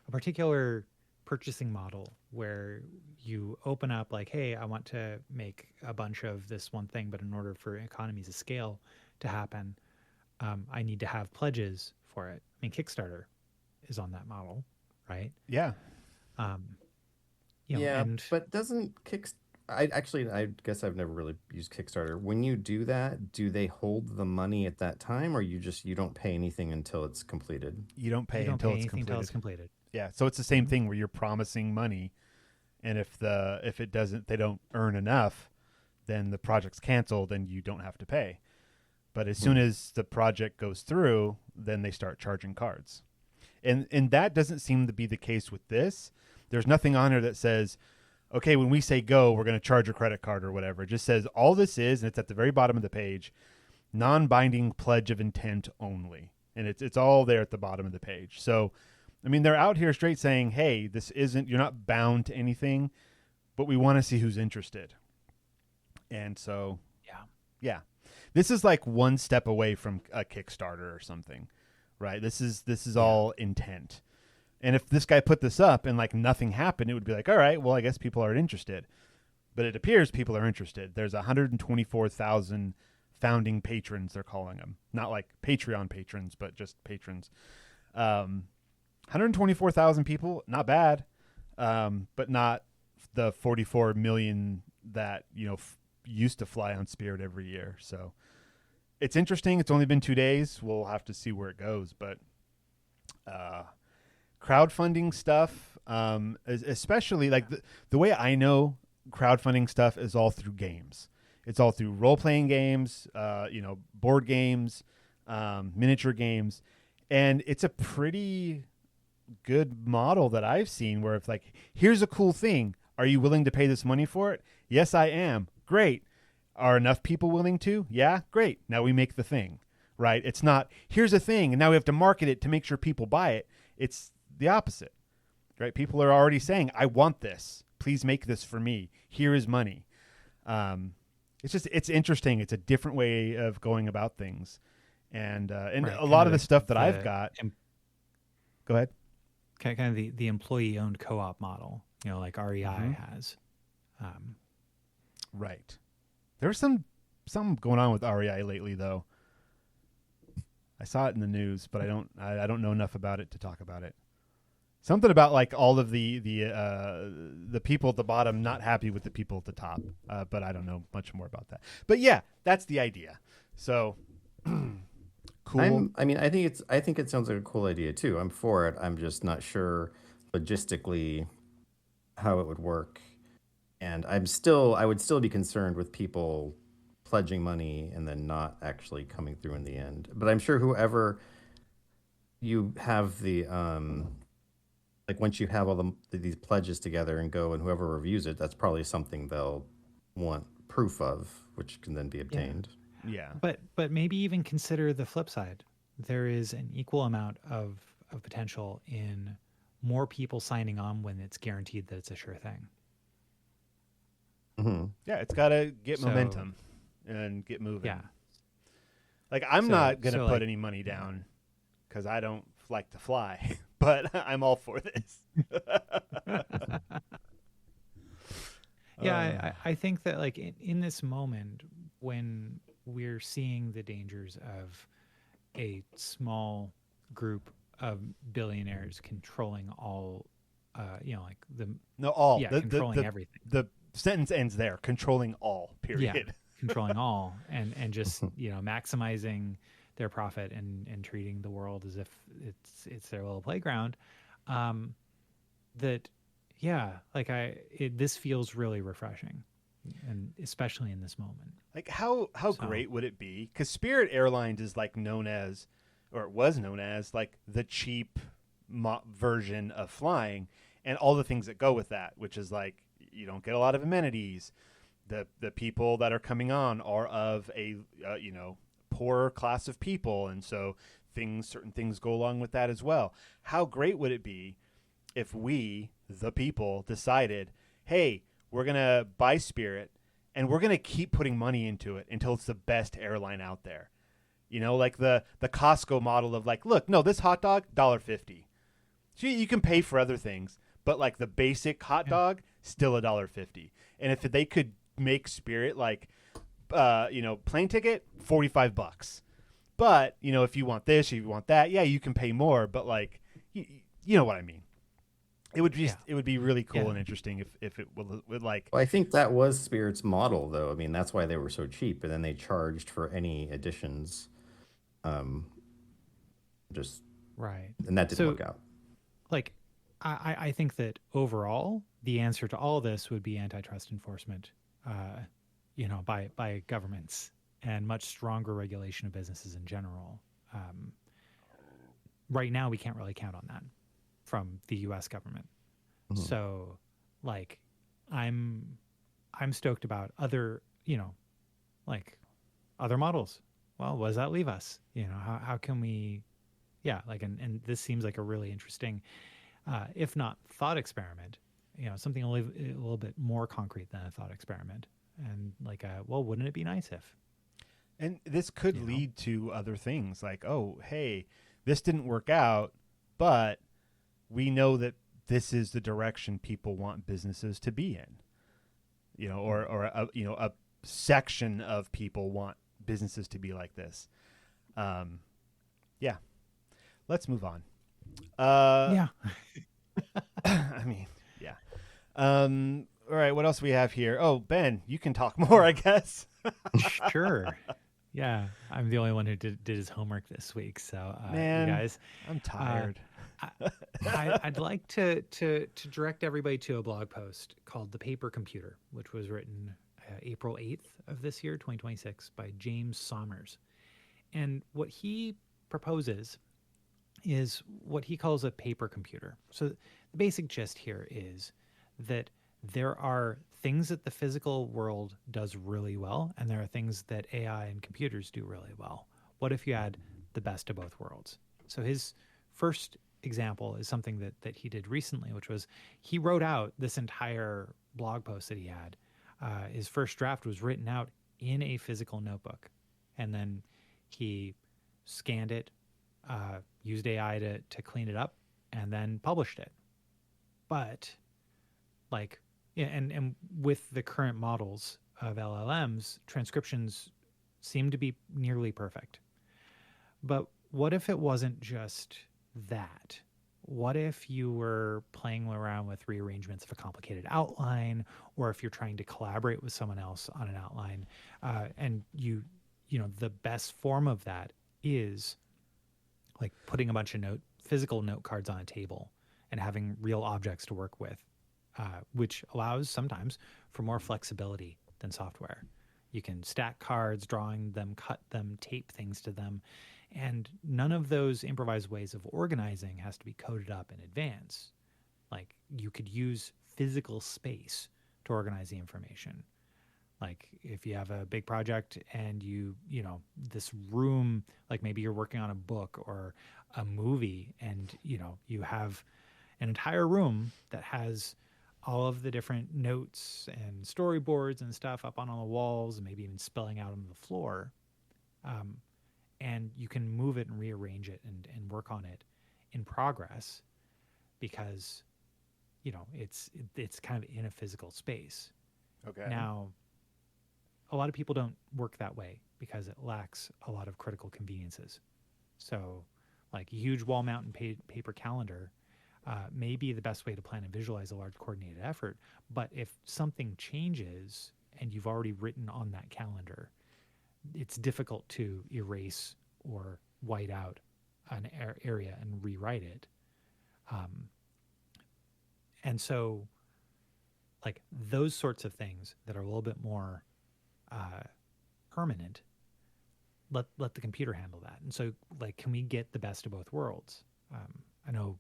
particular purchasing model where you open up like, hey, I want to make a bunch of this one thing, but in order for economies of scale to happen, I need to have pledges for it. I mean, Kickstarter is on that model, right?
Yeah.
But doesn't I guess I've never really used Kickstarter. When you do that, do they hold the money at that time, or you don't pay anything until it's completed?
You don't pay
You don't
until
pay
it's
anything
completed.
until it's completed.
Yeah, so it's the same thing where you're promising money, and if it doesn't, they don't earn enough, then the project's canceled and you don't have to pay. But as soon as the project goes through, then they start charging cards. And that doesn't seem to be the case with this. There's nothing on here that says, okay, when we say go, we're going to charge a credit card or whatever. It just says all this is, and it's at the very bottom of the page, non-binding pledge of intent only. And it's all there at the bottom of the page. So, I mean, they're out here straight saying, hey, you're not bound to anything, but we want to see who's interested. And so, yeah. This is like one step away from a Kickstarter or something, right? This is all intent. And if this guy put this up and like nothing happened, it would be like, all right, well, I guess people aren't interested. But it appears people are interested. There's 124,000 founding patrons, they're calling them. Not like Patreon patrons, but just patrons. 124,000 people, not bad, but not the 44 million that, used to fly on Spirit every year. So it's interesting. It's only been 2 days. We'll have to see where it goes. But crowdfunding stuff, especially like the way I know crowdfunding stuff is all through games. It's all through role-playing games, board games, miniature games. And it's a pretty good model that I've seen where it's like, here's a cool thing. Are you willing to pay this money for it? Yes, I am. Great. Are enough people willing to? Yeah, great. Now we make the thing, right? It's not, here's a thing, and now we have to market it to make sure people buy it. It's the opposite, right? People are already saying, I want this. Please make this for me. Here is money. It's interesting. It's a different way of going about things. And
Right,
a lot of
kind
the
of
stuff that I've got. Go ahead.
Kind of the employee-owned co-op model, like REI has.
Right. There's some going on with REI lately, though. I saw it in the news, but I don't know enough about it to talk about it. Something about like all of the people at the bottom not happy with the people at the top, but I don't know much more about that. But yeah, that's the idea. So cool.
I think it sounds like a cool idea too. I'm for it. I'm just not sure logistically how it would work. And I would still be concerned with people pledging money and then not actually coming through in the end. But I'm sure whoever you have the like once you have all these pledges together and go, and whoever reviews it, that's probably something they'll want proof of, which can then be obtained.
Yeah.
But maybe even consider the flip side. There is an equal amount of potential in more people signing on when it's guaranteed that it's a sure thing.
Mm-hmm.
Yeah, it's got to get momentum and get moving.
Yeah.
Like I'm not going to put any money down because I don't like to fly, but I'm all for this.
Yeah, I think that like in this moment when we're seeing the dangers of a small group of billionaires controlling all, controlling everything.
The sentence ends there. Controlling all. Period.
Yeah, controlling all, and just maximizing their profit and treating the world as if it's their little playground. This feels really refreshing, and especially in this moment.
Like how great would it be? Because Spirit Airlines is like known as, or it was known as, like the cheap version of flying, and all the things that go with that, which is like you don't get a lot of amenities. The people that are coming on are of a poorer class of people, and so certain things go along with that as well. How great would it be if we, the people, decided, hey, we're gonna buy Spirit and we're gonna keep putting money into it until it's the best airline out there. Like the Costco model of like, look, no, this hot dog, $1.50. So you can pay for other things, but like the basic hot dog, still $1.50. And if they could make Spirit like plane ticket, $45. But if you want this, if you want that, yeah, you can pay more, but like you know what I mean.
Yeah.
it would be really cool
Yeah.
and interesting if it would like
Well, I think that was Spirit's model, though. I mean, that's why they were so cheap, and then they charged for any additions. Um, just
Right.
and that didn't
So,
work out.
like, I think that overall, the answer to all this would be antitrust enforcement, by governments and much stronger regulation of businesses in general. Um, right now, we can't really count on that from the U.S. government.
Mhm.
So, like, I'm stoked about other, like other models. Well, what does that leave us? How can we, yeah, like, and this seems like a really interesting, if not thought experiment, something a little bit more concrete than a thought experiment. And like, well, wouldn't it be nice if,
and this could
you know?
lead to other things like, oh, hey, this didn't work out, but we know that this is the direction people want businesses to be in. Or a section of people want businesses to be like this. Yeah. Let's move on.
Yeah.
I mean, yeah. All right, what else we have here? Oh, Ben, you can talk more, I guess.
Sure. Yeah. I'm the only one who did his homework this week. So,
Man,
you guys,
I'm tired.
I'd like to direct everybody to a blog post called "The Paper Computer," which was written April 8th of this year, 2026, by James Sommers. And what he proposes is what he calls a paper computer. So the basic gist here is that there are things that the physical world does really well, and there are things that AI and computers do really well. What if you had the best of both worlds? So his first example is something that he did recently, which was he wrote out this entire blog post that he had. His first draft was written out in a physical notebook, and then he scanned it, used AI to clean it up, and then published it. But like, yeah, and with the current models of LLMs, transcriptions seem to be nearly perfect. But what if it wasn't just that? What if you were playing around with rearrangements of a complicated outline, or if you're trying to collaborate with someone else on an outline, and the best form of that is like putting a bunch of physical note cards on a table and having real objects to work with, which allows sometimes for more flexibility than software. You can stack cards, drawing them, cut them, tape things to them. And none of those improvised ways of organizing has to be coded up in advance. Like, you could use physical space to organize the information. Like, if you have a big project and this room, like maybe you're working on a book or a movie, and you have an entire room that has all of the different notes and storyboards and stuff up on all the walls, and maybe even spilling out on the floor. And you can move it and rearrange it and work on it in progress, because it's kind of in a physical space.
Okay.
Now, a lot of people don't work that way because it lacks a lot of critical conveniences. So, like, a huge wall mount and paper calendar may be the best way to plan and visualize a large coordinated effort. But if something changes and you've already written on that calendar, it's difficult to erase or white out an area and rewrite it. And so, like, those sorts of things that are a little bit more permanent, let the computer handle that. And so, like, can we get the best of both worlds? I know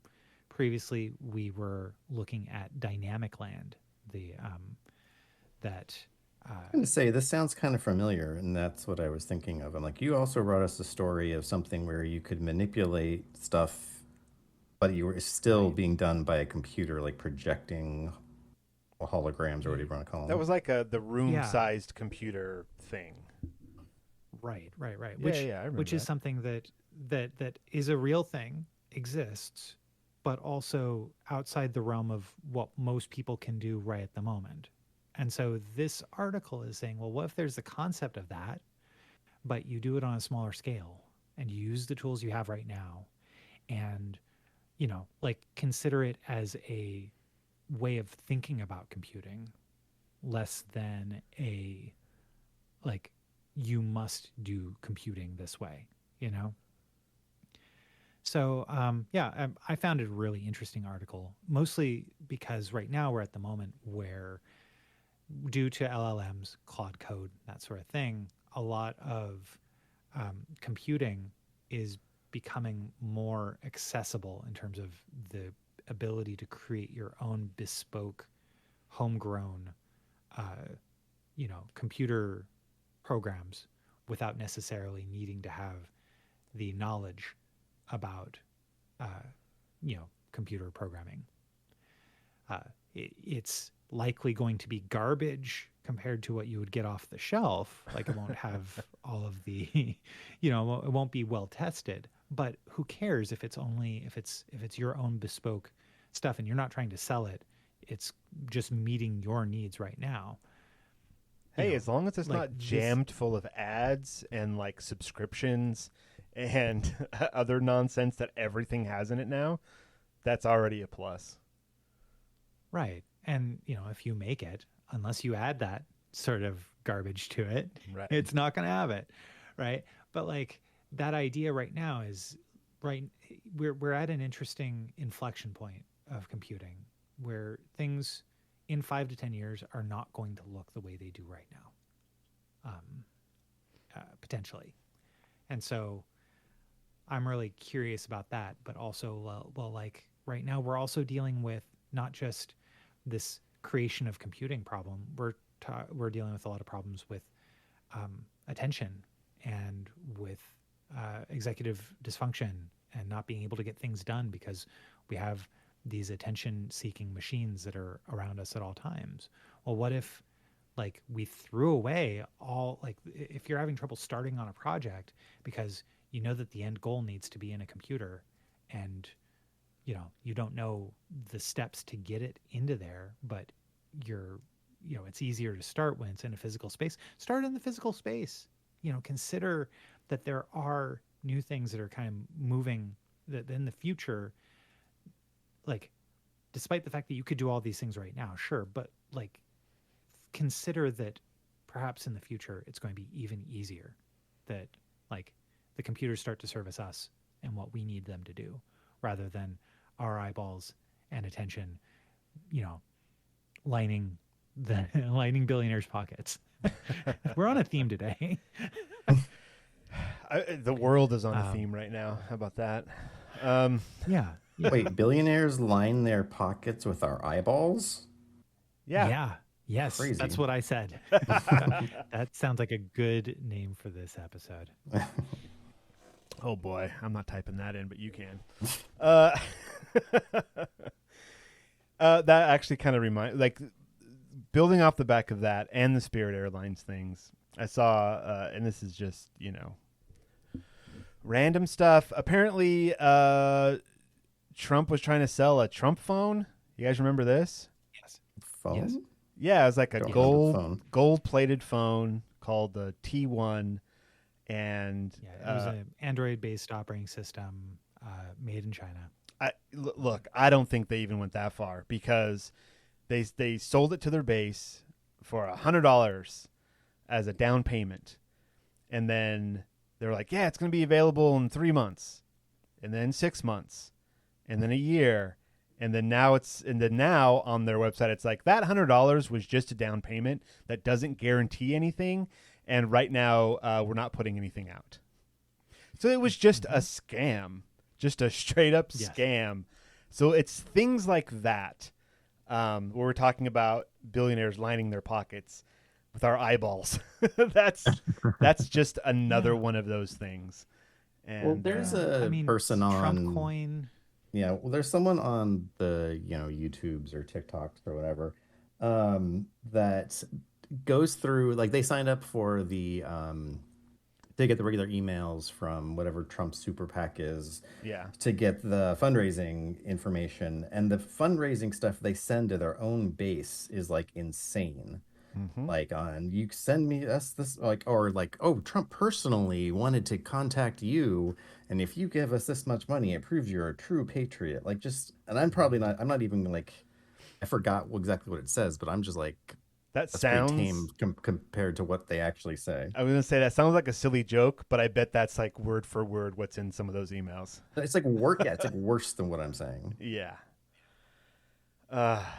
previously we were looking at dynamic land,
I'm going to say this sounds kind of familiar, and that's what I was thinking of. I'm like, you also wrote us a story of something where you could manipulate stuff, but you were still being done by a computer, like projecting holograms or whatever you want to call them.
That was like the room-sized computer thing.
Right.
Yeah, I remember
Which is
that.
something that is a real thing, exists, but also outside the realm of what most people can do right at the moment. And so this article is saying, well, what if there's the concept of that, but you do it on a smaller scale and you use the tools you have right now, and like consider it as a way of thinking about computing less than a like you must do computing this way, you know? So I found it a really interesting article, mostly because right now we're at the moment where, due to LLMs, Claude Code, that sort of thing, a lot of computing is becoming more accessible in terms of the ability to create your own bespoke, homegrown, computer programs without necessarily needing to have the knowledge about, computer programming. It's likely going to be garbage compared to what you would get off the shelf. Like it won't have all of the, it won't be well tested. But who cares if it's your own bespoke stuff and you're not trying to sell it? It's just meeting your needs right now.
Hey, as long as it's not jammed full of ads and like subscriptions and other nonsense that everything has in it now, that's already a plus.
Right. And, if you make it, unless you add that sort of garbage to it,
right,
it's not going to have it. Right. But like that idea right now is we're at an interesting inflection point of computing where things in 5 to 10 years are not going to look the way they do right now, potentially. And so I'm really curious about that, but also, like right now we're also dealing with not just this creation of computing problem. We're dealing with a lot of problems with attention and with executive dysfunction and not being able to get things done because we have these attention-seeking machines that are around us at all times. Well, what if, like, we threw away all, like, if you're having trouble starting on a project because you know that the end goal needs to be in a computer and, you don't know the steps to get it into there, but it's easier to start when it's in a physical space. Start in the physical space. Consider that there are new things that are kind of moving that in the future, like, despite the fact that you could do all these things right now, sure, but like consider that perhaps in the future it's going to be even easier, that like the computers start to service us and what we need them to do rather than our eyeballs and attention, lining billionaires' pockets. We're on a theme today.
The world is on a theme right now. How about that?
Yeah.
Wait, billionaires line their pockets with our eyeballs?
Yeah. Yes.
Crazy.
That's what I said. That sounds like a good name for this episode.
Oh boy, I'm not typing that in, but you can. That actually kind of building off the back of that and the Spirit Airlines things. I saw, and this is just, random stuff. Apparently, Trump was trying to sell a Trump phone. You guys remember this?
Yes.
Phone?
Yes.
Yeah, it was like a gold-plated phone called the T1. And
it was an Android-based operating system made in China.
Look, I don't think they even went that far because they sold it to their base for $100 as a down payment, and then they're like, "Yeah, it's going to be available in 3 months, and then 6 months, and then a year, and then now on their website it's like that $100 was just a down payment that doesn't guarantee anything." And right now, we're not putting anything out. So it was just a scam, just a straight up scam. So it's things like that where we're talking about billionaires lining their pockets with our eyeballs. That's just another one of those things. And,
well, there's a person on
Trump coin.
Yeah, well, there's someone on the YouTubes or TikToks or whatever that goes through, like, they signed up for the to get the regular emails from whatever Trump's super PAC is, to get the fundraising information, and the fundraising stuff they send to their own base is like insane.
Mm-hmm.
like on you send me us this like or like oh Trump personally wanted to contact you, and if you give us this much money it proves you're a true patriot, like just and I'm not even like I forgot exactly what it says, but I'm just like
That
that's pretty
sounds.
tame compared to what they actually say.
I was gonna say that sounds like a silly joke, but I bet that's like word for word what's in some of those emails.
It's like work, yeah, it's like worse than what I'm saying.
Yeah.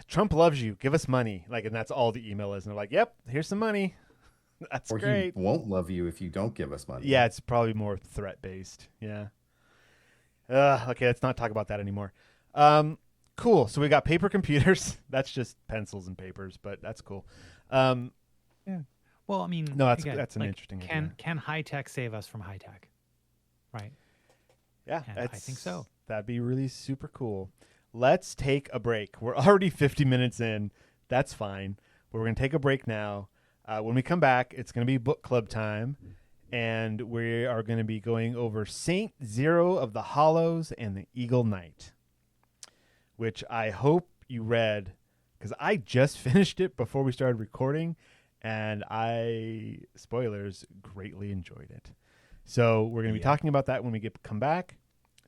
Trump loves you. Give us money. Like, and that's all the email is. And they're like, "Yep, here's some money. That's
Or he
great."
won't love you if you don't give us money.
Yeah, it's probably more threat based. Yeah. Okay, let's not talk about that anymore. Cool. So we got paper computers. That's just pencils and papers, but that's cool.
Yeah. Well, I mean,
No, that's
again,
that's an
like,
interesting
can
idea.
can high tech save us from high tech? Right.
Yeah,
And I think so.
That'd be really super cool. Let's take a break. We're already 50 minutes in. That's fine. But we're going to take a break now. When we come back, it's going to be book club time. And we are going to be going over Saint Zero of the Hollows and the Eagle Knight, which I hope you read because I just finished it before we started recording. And spoilers, greatly enjoyed it. So we're going to be talking about that when we come back.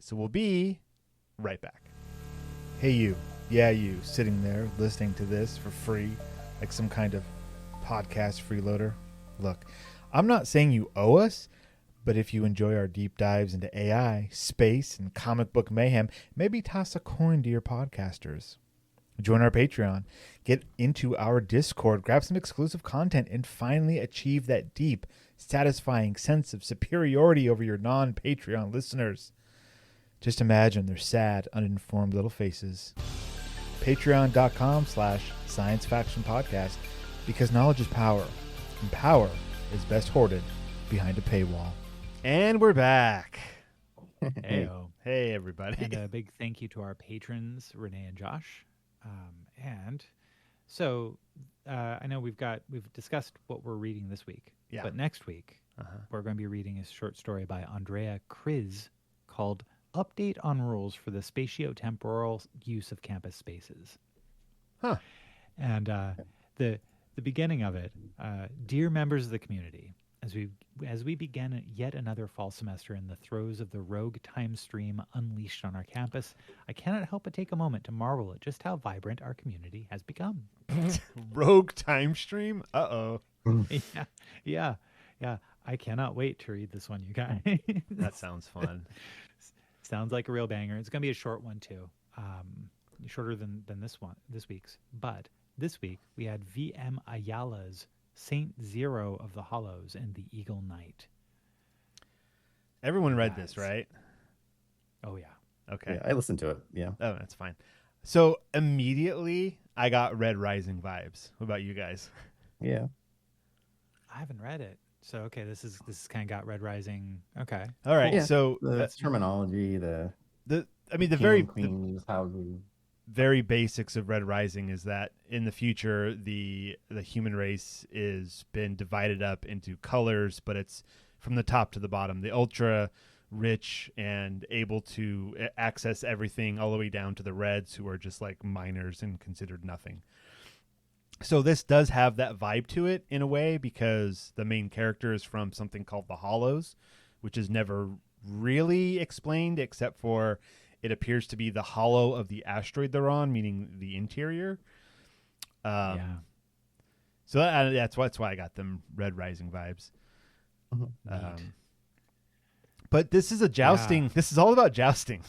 So we'll be right back. Hey, you. Yeah, you sitting there listening to this for free, like some kind of podcast freeloader. Look, I'm not saying you owe us, but if you enjoy our deep dives into AI, space, and comic book mayhem, maybe toss a coin to your podcasters. Join our Patreon, get into our Discord, grab some exclusive content, and finally achieve that deep, satisfying sense of superiority over your non-Patreon listeners. Just imagine their sad, uninformed little faces. Patreon.com/Science Faction Podcast, because knowledge is power, and power is best hoarded behind a paywall. And we're back.
Heyo.
Hey, everybody.
And a big thank you to our patrons, Renee and Josh. And so I know we've discussed what we're reading this week.
Yeah.
But next week, we're going to be reading a short story by Andrea Kriz called Update on Rules for the Spatiotemporal Use of Campus Spaces.
Huh.
And the beginning of it, dear members of the community, as we begin yet another fall semester in the throes of the rogue time stream unleashed on our campus, I cannot help but take a moment to marvel at just how vibrant our community has become.
Rogue time stream? Uh-oh.
Yeah. I cannot wait to read this one, you guys.
That sounds fun.
Sounds like a real banger. It's going to be a short one, too. Shorter than this week's. But this week, we had V.M. Ayala's Saint Zero of the Hollows and the Eagle Knight.
Everyone read this, right?
Oh, yeah.
Okay.
Yeah, I listened to it. Yeah.
Oh, that's fine. So immediately, I got Red Rising vibes. What about you guys?
Yeah.
I haven't read it. So, okay, this is kind of got Red Rising. Okay.
All right.
Yeah.
So
The terminology, the
the
how we
very basics of Red Rising is that in the future the human race is been divided up into colors, but it's from the top to the bottom. The ultra rich and able to access everything all the way down to the reds, who are just like minors and considered nothing. So this does have that vibe to it in a way, because the main character is from something called the Hollows, which is never really explained except for it appears to be the hollow of the asteroid they're on, meaning the interior.
Yeah.
So that's why I got them Red Rising vibes. But this is a jousting.
Yeah.
This is all about jousting.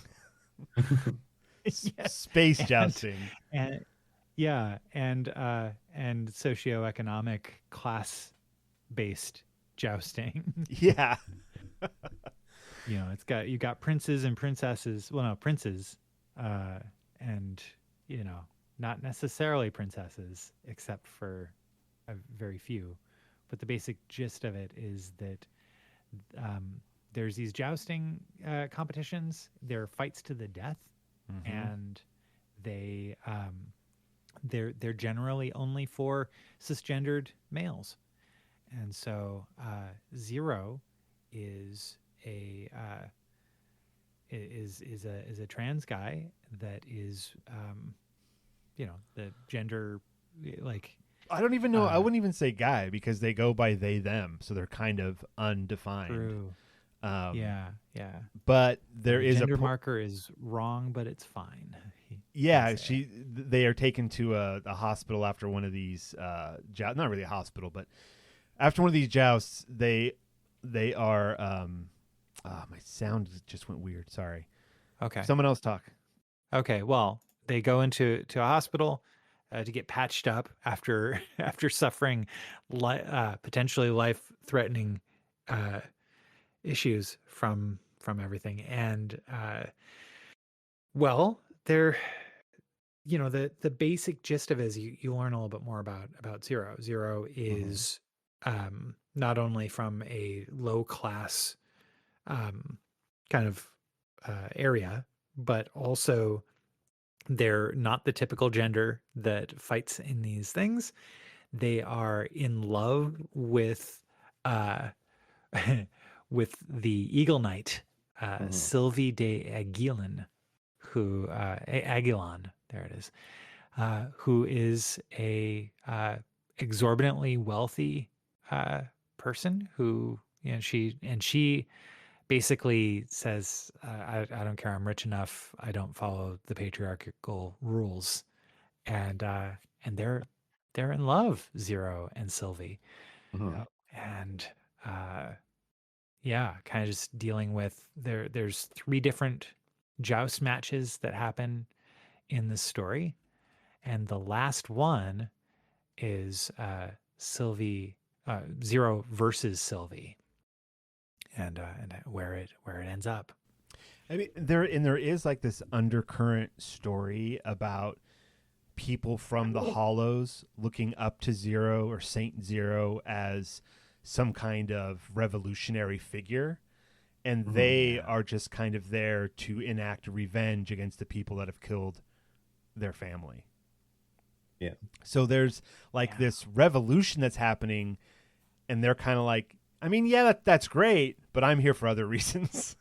Yes.
Space jousting.
And socioeconomic class-based jousting.
Yeah.
You got princes and princesses. Well, no, princes, and not necessarily princesses, except for a very few. But the basic gist of it is that there's these jousting competitions. They're fights to the death, and they're generally only for cisgendered males, and so Zero is a trans guy that is the gender, like
I don't even know. I wouldn't even say guy because they go by they them, so they're kind of undefined.
True. Yeah.
But there
The
is
gender
a
marker is wrong, but it's fine.
Yeah, they are taken to a hospital after one of these not really a hospital, but after one of these jousts, they are my sound just went weird. Sorry.
Okay.
Someone else talk.
Okay. Well, they go into a hospital to get patched up after suffering potentially life-threatening issues from everything, and well, they're the basic gist of it is you learn a little bit more about Zero. Zero is not only from a low class kind of area, but also they're not the typical gender that fights in these things. They are in love with with the Eagle Knight, Sylvie de Aguilon, who Aguilon, there it is, who is a exorbitantly wealthy person who she basically says, I don't care, I'm rich enough, I don't follow the patriarchal rules, and they're in love, Zero and Sylvie, and yeah, kind of just dealing with there's 3 different joust matches that happen in the story, and the last one is Sylvie Zero versus Sylvie, and where it ends up.
I mean, there is like this undercurrent story about people from the Hollows looking up to Zero or Saint Zero as some kind of revolutionary figure, and they are just kind of there to enact revenge against the people that have killed their family.
Yeah.
So there's like this revolution that's happening, and they're kind of like, I mean, yeah, that's great, but I'm here for other reasons.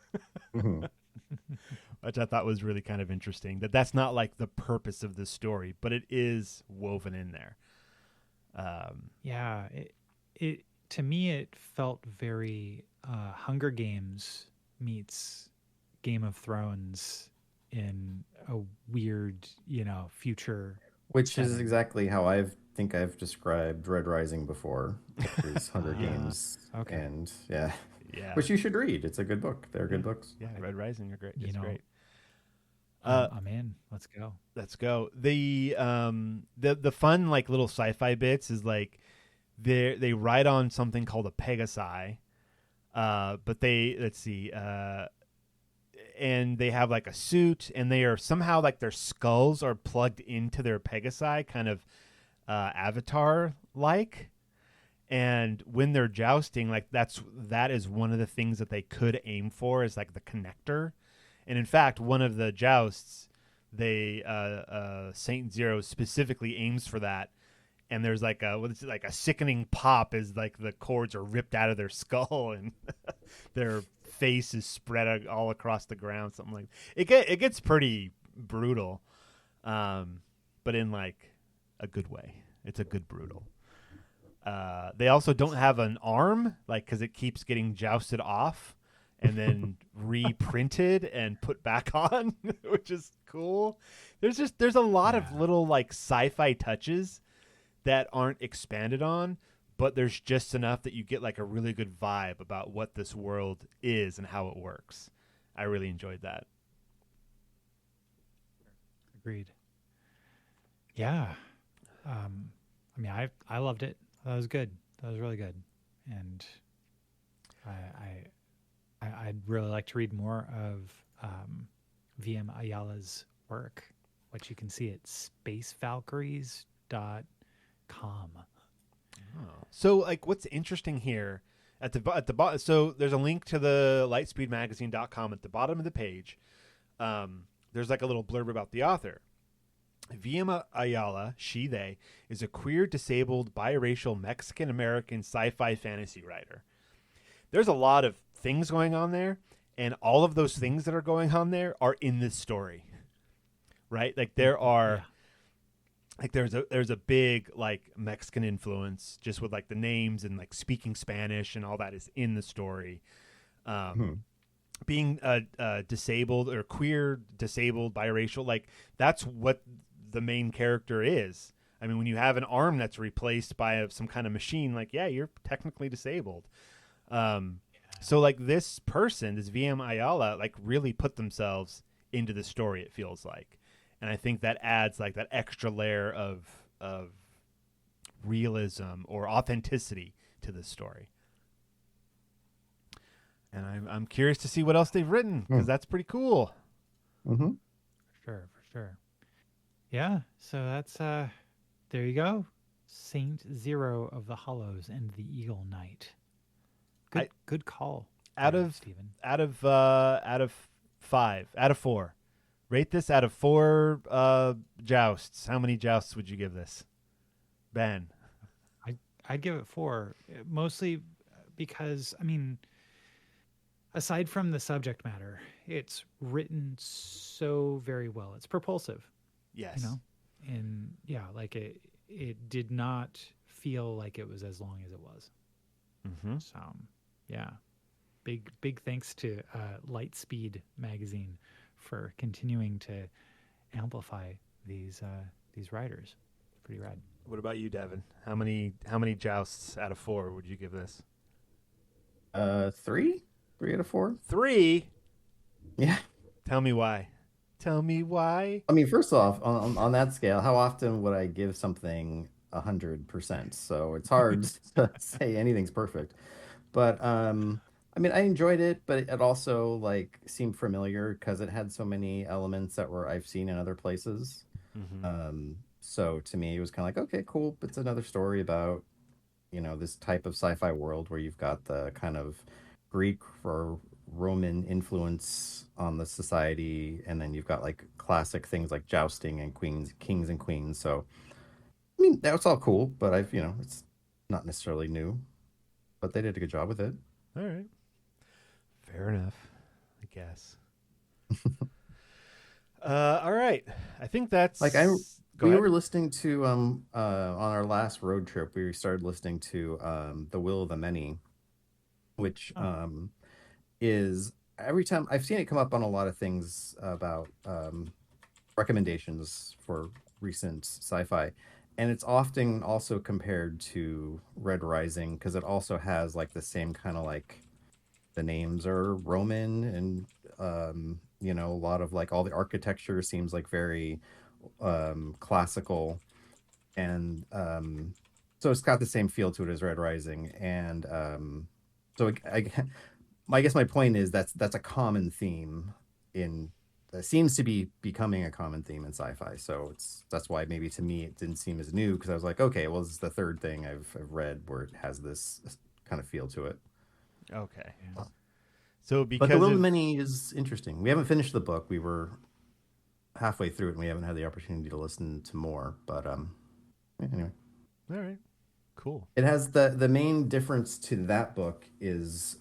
Which I thought was really kind of interesting. That's not like the purpose of the story, but it is woven in there.
Yeah, it to me it felt very Hunger Games meets Game of Thrones in a weird, future.
Which
setting.
is exactly how I think I've described Red Rising before. Is Hunger Games.
Okay.
And yeah.
Yeah.
Which you should read. It's a good book. They're good books.
Yeah, Red Rising are great. It's great.
I'm in. Let's go.
Let's go. The fun like little sci-fi bits is like they ride on something called a Pegasi, but and they have like a suit, and they are somehow like their skulls are plugged into their Pegasi, kind of Avatar like. And when they're jousting, like that is one of the things that they could aim for is like the connector. And in fact, one of the jousts, Saint Zero specifically aims for that. And there's like a sickening pop as like the cords are ripped out of their skull and their face is spread all across the ground. Something like it gets pretty brutal, but in like a good way. It's a good brutal. They also don't have an arm, like because it keeps getting jousted off and then reprinted and put back on, which is cool. There's a lot of little like sci-fi touches that aren't expanded on, but there's just enough that you get like a really good vibe about what this world is and how it works. I really enjoyed that.
Agreed. Yeah. I mean, I loved it. That was good. That was really good. And I'd really like to read more of VM Ayala's work, which you can see at spacevalkyries.com.
So like what's interesting here at the bottom, so there's a link to the lightspeedmagazine.com at the bottom of the page. There's like a little blurb about the author. VM Ayala, they, is a queer, disabled, biracial, Mexican-American sci-fi fantasy writer. There's a lot of things going on there, and all of those things that are going on there are in this story, right? Like there are like there's a big like Mexican influence just with like the names and like speaking Spanish and all that is in the story. Being disabled or queer, disabled, biracial, like that's what the main character is. I mean, when you have an arm that's replaced by some kind of machine, like, yeah, you're technically disabled. So like this person, this VM Ayala, like really put themselves into the story, it feels like. And I think that adds like that extra layer of realism or authenticity to this story. And I'm curious to see what else they've written because that's pretty cool.
Mm-hmm.
For sure. Yeah, so that's there you go. Saint Zero of the Hollows and the Eagle Knight. Good call.
Out of
Stephen.
out of 5, out of 4. Rate this out of 4 jousts. How many jousts would you give this, Ben?
I'd give it 4, mostly because I mean, aside from the subject matter, it's written so very well. It's propulsive.
Yes.
You know, and yeah, like it did not feel like it was as long as it was.
Mm-hmm.
So, yeah, big thanks to Lightspeed magazine for continuing to amplify these writers. Pretty rad.
What about you, Devon? How many jousts out of 4 would you give this?
3 out of 4.
3?
Yeah.
Tell me why. Tell me why.
I mean, first off, on that scale, how often would I give something 100%? So it's hard to say anything's perfect. But I mean, I enjoyed it, but it also like seemed familiar because it had so many elements that I've seen in other places.
Mm-hmm.
So to me, it was kind of like, okay, cool. It's another story about, this type of sci-fi world where you've got the kind of Greek or Roman influence on the society, and then you've got like classic things like jousting and kings and queens. So I mean, that's all cool, but it's not necessarily new, but they did a good job with it.
All right. Fair enough, I guess. All right. I think that's
Like
Go ahead.
were listening to on our last road trip, we started listening to The Will of the Many, which is every time I've seen it come up on a lot of things about recommendations for recent sci-fi, and it's often also compared to Red Rising because it also has like the same kind of like the names are Roman and a lot of like all the architecture seems like very classical, and so it's got the same feel to it as Red Rising, and so I guess my point is that's a common theme that seems to be becoming a common theme in sci-fi. So that's why maybe to me it didn't seem as new because I was like, okay, well, this is the third thing I've read where it has this kind of feel to it.
Okay.
Yeah.
So
But The Will of the Many is interesting. We haven't finished the book. We were halfway through it and we haven't had the opportunity to listen to more. But anyway.
All right. Cool.
It has the main difference to that book is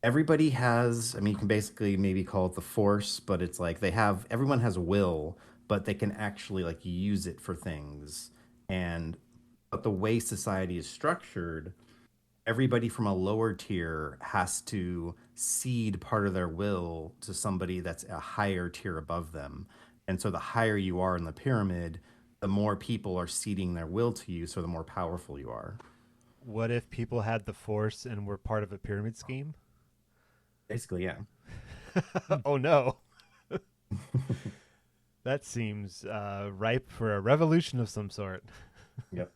everybody has, I mean, you can basically maybe call it the Force, but it's like everyone has a will, but they can actually like use it for things. But the way society is structured, everybody from a lower tier has to cede part of their will to somebody that's a higher tier above them. And so the higher you are in the pyramid, the more people are ceding their will to you, so the more powerful you are.
What if people had the Force and were part of a pyramid scheme?
Basically, yeah.
Oh, no. That seems ripe for a revolution of some sort.
Yep.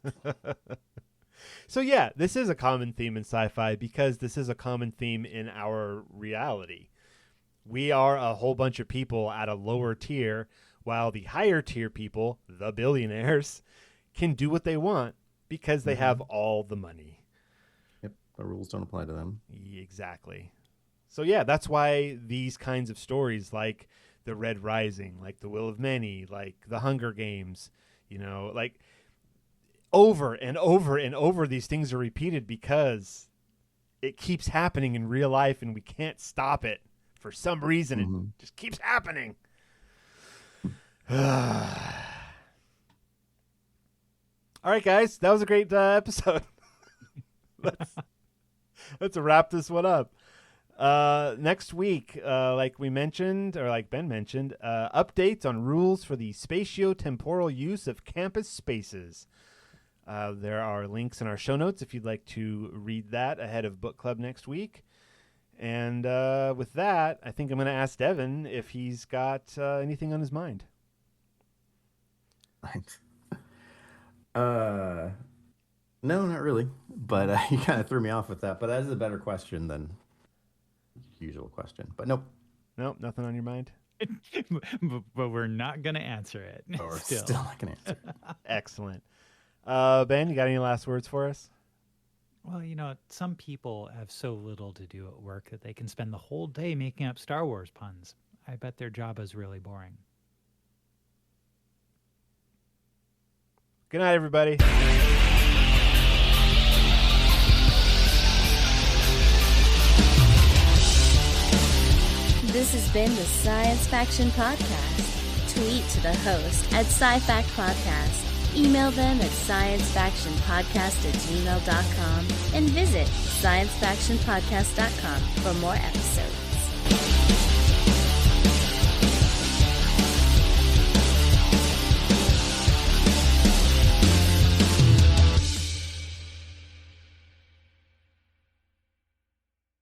So, yeah, this is a common theme in sci-fi because this is a common theme in our reality. We are a whole bunch of people at a lower tier, while the higher tier people, the billionaires, can do what they want because they have all the money.
Yep. The rules don't apply to them.
Exactly. So, yeah, that's why these kinds of stories like The Red Rising, like The Will of Many, like The Hunger Games, like over and over and over these things are repeated because it keeps happening in real life and we can't stop it. For some reason, it just keeps happening. All right, guys, that was a great episode. Let's wrap this one up. Next week, like we mentioned, or like Ben mentioned, updates on rules for the spatio-temporal use of campus spaces. There are links in our show notes if you'd like to read that ahead of book club next week. And with that, I think I'm going to ask Devon if he's got anything on his mind.
No, not really. But you kind of threw me off with that. But that is a better question than the usual question. But nope.
Nope, nothing on your mind?
but we're not going to answer it.
But we're still not going to answer.
Excellent. Ben, you got any last words for us?
Well, some people have so little to do at work that they can spend the whole day making up Star Wars puns. I bet their job is really boring.
Good night, everybody.
This has been the Science Faction Podcast. Tweet to the host at SciFact Podcast. Email them at sciencefactionpodcast@gmail.com and visit sciencefactionpodcast.com for more episodes.